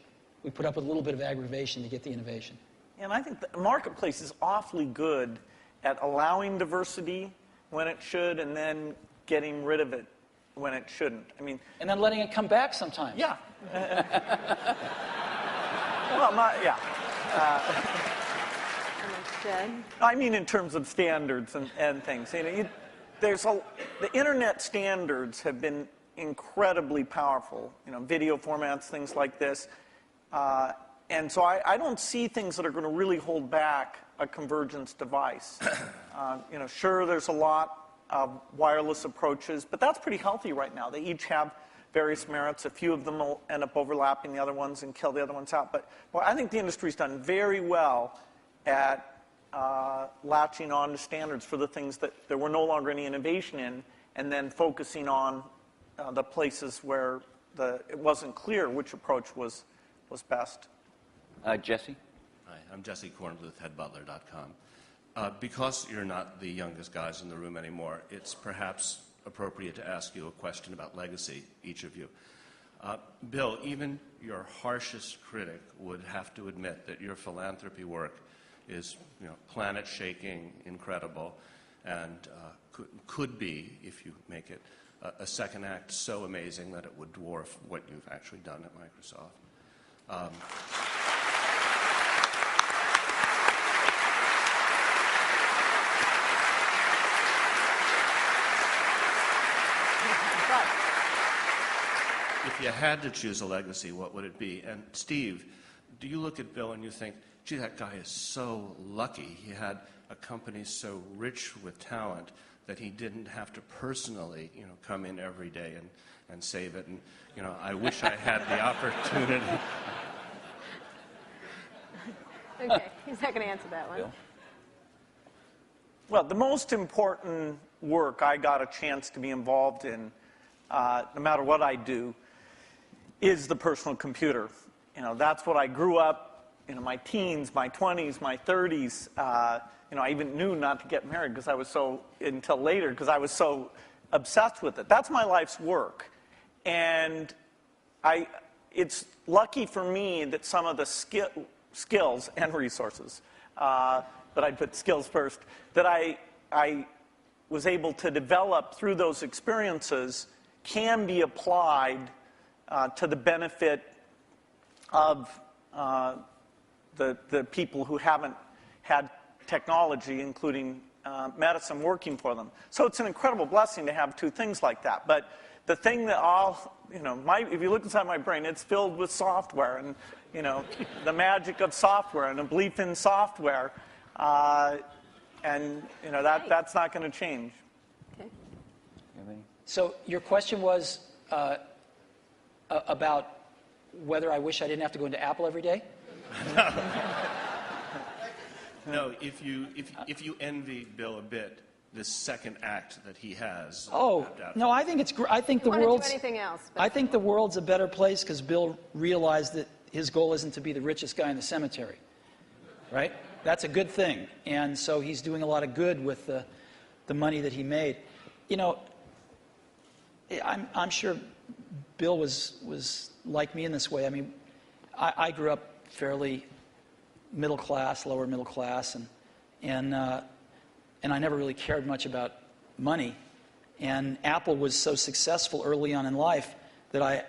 We put up with a little bit of aggravation to get the innovation. And I think the marketplace is awfully good at allowing diversity when it should, and then getting rid of it when it shouldn't. And then letting it come back sometimes. Yeah. Well, yeah. I mean, in terms of standards and things. The internet standards have been incredibly powerful. Video formats, things like this. And so I don't see things that are going to really hold back a convergence device. Sure, there's a lot of wireless approaches, but that's pretty healthy right now. They each have various merits. A few of them will end up overlapping the other ones and kill the other ones out. But I think the industry's done very well at latching on to standards for the things that there were no longer any innovation in, and then focusing on the places where it wasn't clear which approach was best. Jesse? Hi, I'm Jesse Kornbluth with headbutler.com. Because you're not the youngest guys in the room anymore, it's perhaps appropriate to ask you a question about legacy, each of you. Bill, even your harshest critic would have to admit that your philanthropy work is planet-shaking, incredible, and could be, if you make it, a second act so amazing that it would dwarf what you've actually done at Microsoft. If you had to choose a legacy, what would it be? And Steve, do you look at Bill and you think, gee, that guy is so lucky. He had a company so rich with talent that he didn't have to personally, come in every day and save it. And, I wish I had the opportunity. Okay, he's not going to answer that one. Bill? Well, the most important work I got a chance to be involved in, no matter what I do, is the personal computer. That's what I grew up, my teens, my 20s, my 30s. I even knew not to get married until later because I was so obsessed with it. That's my life's work. And it's lucky for me that some of the skills and resources, but I'd put skills first, that I was able to develop through those experiences can be applied to the benefit of the people who haven't had technology, including medicine, working for them. So it's an incredible blessing to have two things like that. But the thing that if you look inside my brain, it's filled with software and, the magic of software and a belief in software. That's not going to change. Okay. So your question was about whether I wish I didn't have to go into Apple every day? No, if you envy Bill a bit, this second act that he has. Oh, no, I think it's I think the Want to do world's anything else? I think the world's a better place because Bill realized that his goal isn't to be the richest guy in the cemetery. Right? That's a good thing. And so he's doing a lot of good with the money that he made. I'm sure Bill was like me in this way. I mean, I grew up fairly middle class, lower middle class, and I never really cared much about money. And Apple was so successful early on in life that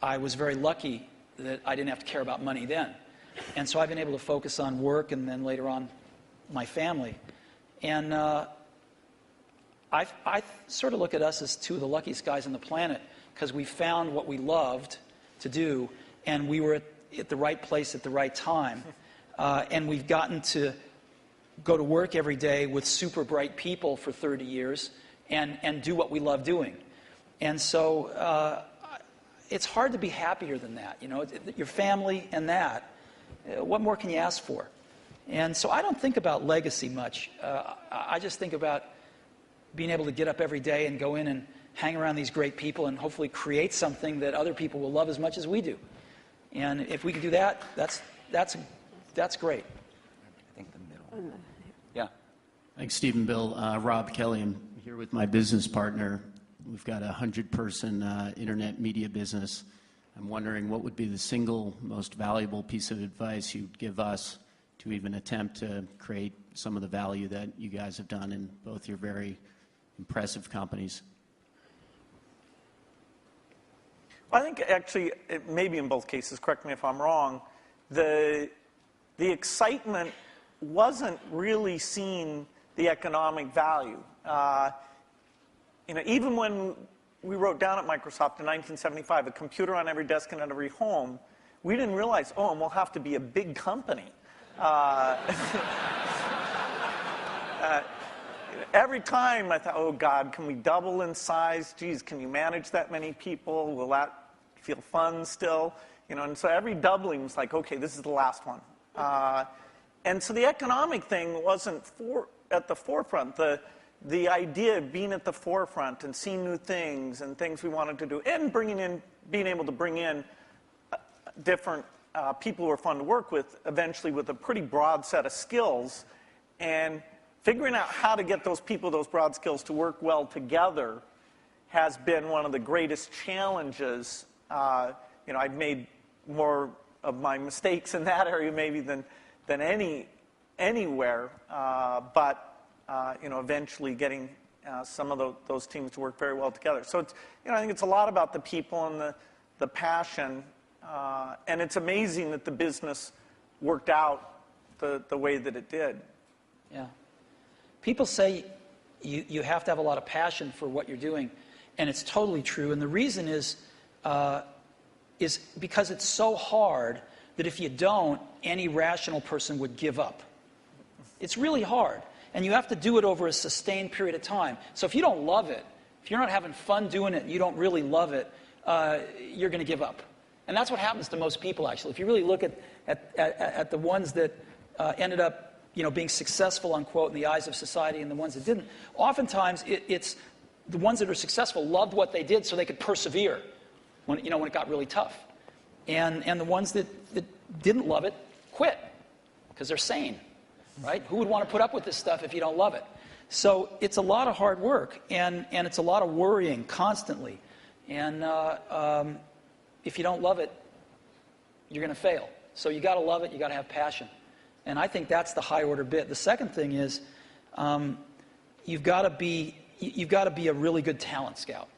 I was very lucky that I didn't have to care about money then. And so I've been able to focus on work and then later on my family. And I sort of look at us as two of the luckiest guys on the planet because we found what we loved to do and we were at the right place at the right time. And we've gotten to go to work every day with super bright people for 30 years and do what we love doing. And so it's hard to be happier than that. Your family and that. What more can you ask for? And so I don't think about legacy much. I just think about being able to get up every day and go in and hang around these great people and hopefully create something that other people will love as much as we do. And if we can do that, that's great. I think the middle. Yeah. Thanks, Steve and Bill. Rob Kelly. I'm here with my business partner. We've got a 100-person internet media business. I'm wondering what would be the single most valuable piece of advice you'd give us to even attempt to create some of the value that you guys have done in both your very impressive companies. I think actually, maybe in both cases, correct me if I'm wrong, the excitement wasn't really seeing the economic value. Even when we wrote down at Microsoft in 1975, a computer on every desk and in every home, we didn't realize, and we'll have to be a big company. Every time I thought, oh God, can we double in size? Geez, can you manage that many people? Will that feel fun still? And so every doubling was like, okay, this is the last one. And so the economic thing wasn't at the forefront. The idea of being at the forefront and seeing new things and things we wanted to do, and being able to bring in different people who are fun to work with, eventually with a pretty broad set of skills, and figuring out how to get those people, those broad skills, to work well together has been one of the greatest challenges. I've made more of my mistakes in that area maybe than anywhere, but eventually getting some of those teams to work very well together. So it's, I think it's a lot about the people and the passion, and it's amazing that the business worked out the way that it did. Yeah. People say you have to have a lot of passion for what you're doing, and it's totally true. And the reason is because it's so hard that if you don't, any rational person would give up. It's really hard. And you have to do it over a sustained period of time. So if you don't love it, if you're not having fun doing it and you don't really love it, you're going to give up. And that's what happens to most people, actually. If you really look at the ones that ended up being successful, unquote, in the eyes of society and the ones that didn't, oftentimes it's the ones that are successful loved what they did so they could persevere when it got really tough. And the ones that didn't love it quit because they're sane, right? Who would want to put up with this stuff if you don't love it? So it's a lot of hard work, and it's a lot of worrying constantly. And if you don't love it, you're going to fail. So you got to love it. You got to have passion. And I think that's the high order bit. The second thing is you've got to be a really good talent scout,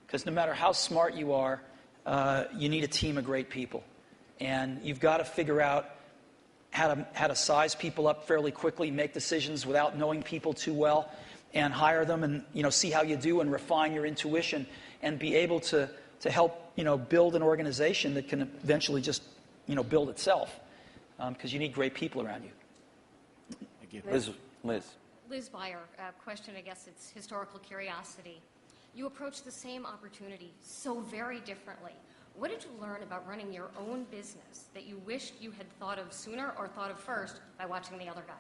because no matter how smart you are, you need a team of great people, and you've got to figure out how to size people up fairly quickly, make decisions without knowing people too well, and hire them, and see how you do and refine your intuition, and be able to help build an organization that can eventually just build itself, because you need great people around you. Thank you. Liz Beyer, question, I guess it's historical curiosity. You approach the same opportunity so very differently. What did you learn about running your own business that you wished you had thought of sooner or thought of first by watching the other guy?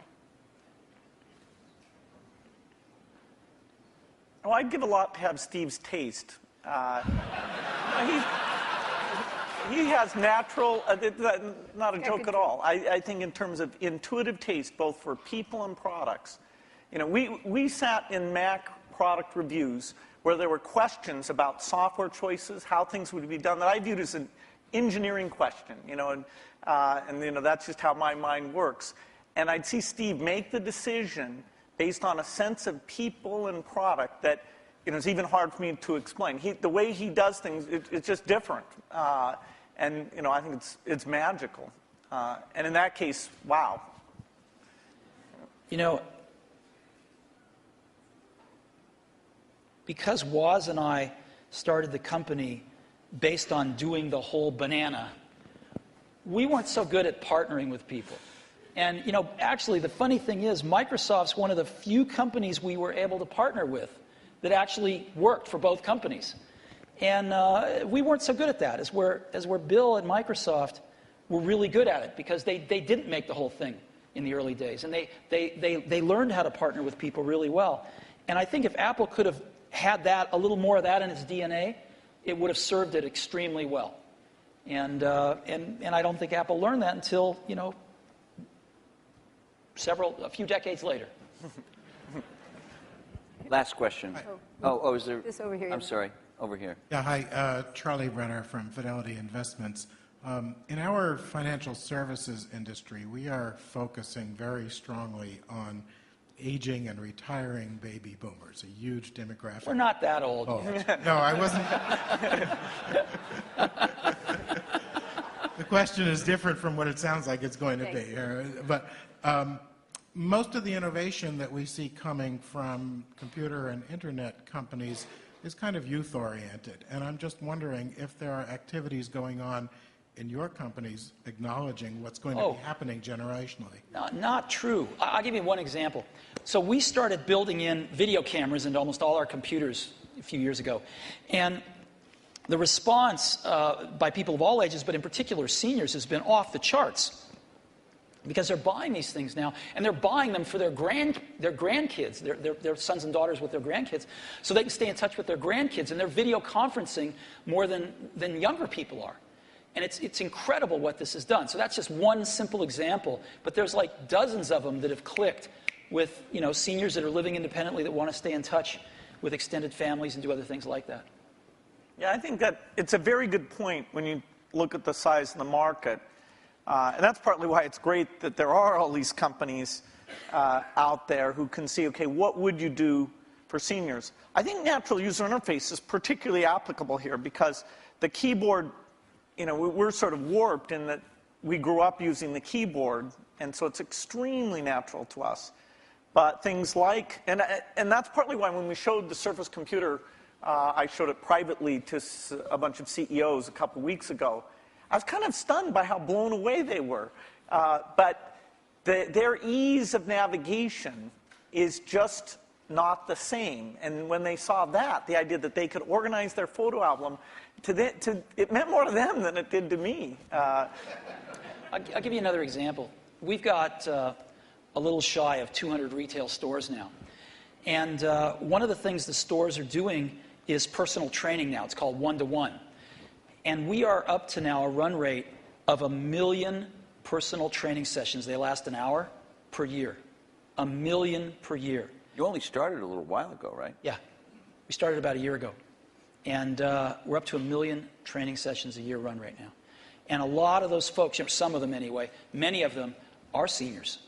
Well, I'd give a lot to have Steve's taste. He has natural, not a joke at all. I think in terms of intuitive taste, both for people and products. We sat in Mac product reviews where there were questions about software choices, how things would be done, that I viewed as an engineering question, and that's just how my mind works. And I'd see Steve make the decision based on a sense of people and product that it's even hard for me to explain. The way he does things, it's just different. And I think it's magical. And in that case, wow. Because Woz and I started the company based on doing the whole banana, we weren't so good at partnering with people. And, actually, the funny thing is, Microsoft's one of the few companies we were able to partner with that actually worked for both companies. And we weren't so good at that, as where Bill at Microsoft were really good at it, because they didn't make the whole thing in the early days. And they learned how to partner with people really well. And I think if Apple could have had a little more of that in its DNA, it would have served it extremely well. And I don't think Apple learned that until, a few decades later. Last question. Is there? This over here. I'm sorry. Over here. Yeah, hi. Charlie Brenner from Fidelity Investments. In our financial services industry, we are focusing very strongly on aging and retiring baby boomers, a huge demographic. We're not that old. Oh, no, I wasn't. The question is different from what it sounds like it's going to be. But most of the innovation that we see coming from computer and internet companies is kind of youth-oriented. And I'm just wondering if there are activities going on in your companies acknowledging what's going to be happening generationally. Not true. I'll give you one example. So we started building in video cameras into almost all our computers a few years ago. And the response by people of all ages, but in particular seniors, has been off the charts. Because they're buying these things now, and they're buying them for their grandkids, their sons and daughters with their grandkids, so they can stay in touch with their grandkids, and they're video conferencing more than younger people are. And it's incredible what this has done. So that's just one simple example, but there's like dozens of them that have clicked with seniors that are living independently that want to stay in touch with extended families and do other things like that. Yeah, I think that it's a very good point when you look at the size of the market. And that's partly why it's great that there are all these companies out there who can see, okay, what would you do for seniors? I think natural user interface is particularly applicable here because the keyboard, we're sort of warped in that we grew up using the keyboard, and so it's extremely natural to us. But things like, and that's partly why when we showed the Surface computer, I showed it privately to a bunch of CEOs a couple weeks ago. I was kind of stunned by how blown away they were. But their ease of navigation is just not the same. And when they saw that, the idea that they could organize their photo album, it meant more to them than it did to me. I'll give you another example. We've got a little shy of 200 retail stores now. And one of the things the stores are doing is personal training now. It's called one-to-one. And we are up to now a run rate of 1 million personal training sessions. They last an hour per year. 1 million per year. You only started a little while ago, right? Yeah. We started about a year ago. And we're up to 1 million training sessions a year run rate now. And a lot of those folks, some of them anyway, many of them are seniors.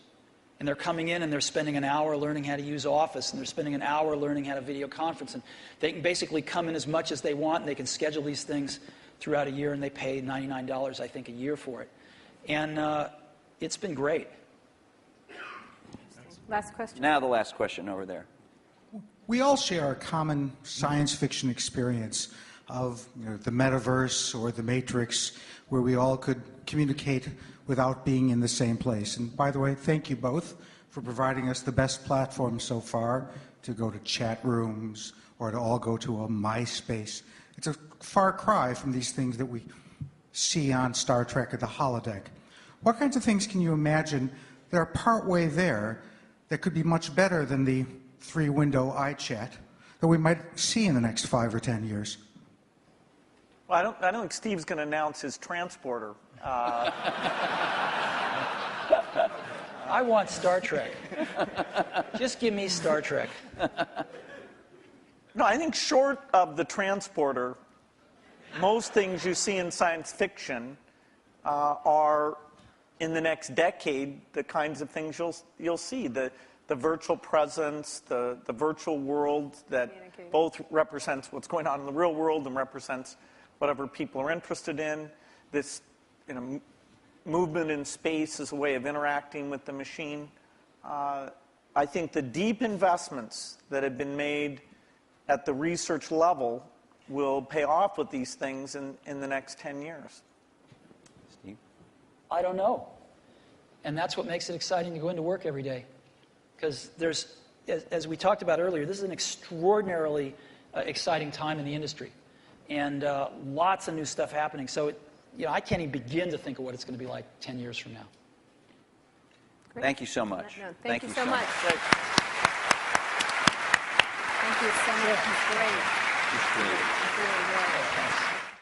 And they're coming in and they're spending an hour learning how to use Office, and they're spending an hour learning how to video conference. And they can basically come in as much as they want, and they can schedule these things throughout a year, and they pay $99, I think, a year for it. And it's been great. Last question. Now the last question over there. We all share a common science fiction experience of the metaverse or the Matrix, where we all could communicate without being in the same place. And by the way, thank you both for providing us the best platform so far to go to chat rooms or to all go to a MySpace. It's a far cry from these things that we see on Star Trek or the holodeck. What kinds of things can you imagine that are partway there that could be much better than the 3-window iChat that we might see in the next 5 or 10 years? Well, I don't think Steve's going to announce his transporter. I want Star Trek. Just give me Star Trek. No, I think short of the transporter, most things you see in science fiction are, in the next decade, the kinds of things you'll see. The virtual presence, the virtual world that both represents what's going on in the real world and represents whatever people are interested in. This movement in space as a way of interacting with the machine. I think the deep investments that have been made at the research level will pay off with these things in the next 10 years. Steve? I don't know. And that's what makes it exciting to go into work every day. Because there's, as we talked about earlier, this is an extraordinarily exciting time in the industry. And lots of new stuff happening. So, I can't even begin to think of what it's going to be like 10 years from now. Great. Thank you so much. No, thank you so much. Great. Thank you so much. It's great. It's great. It's really good.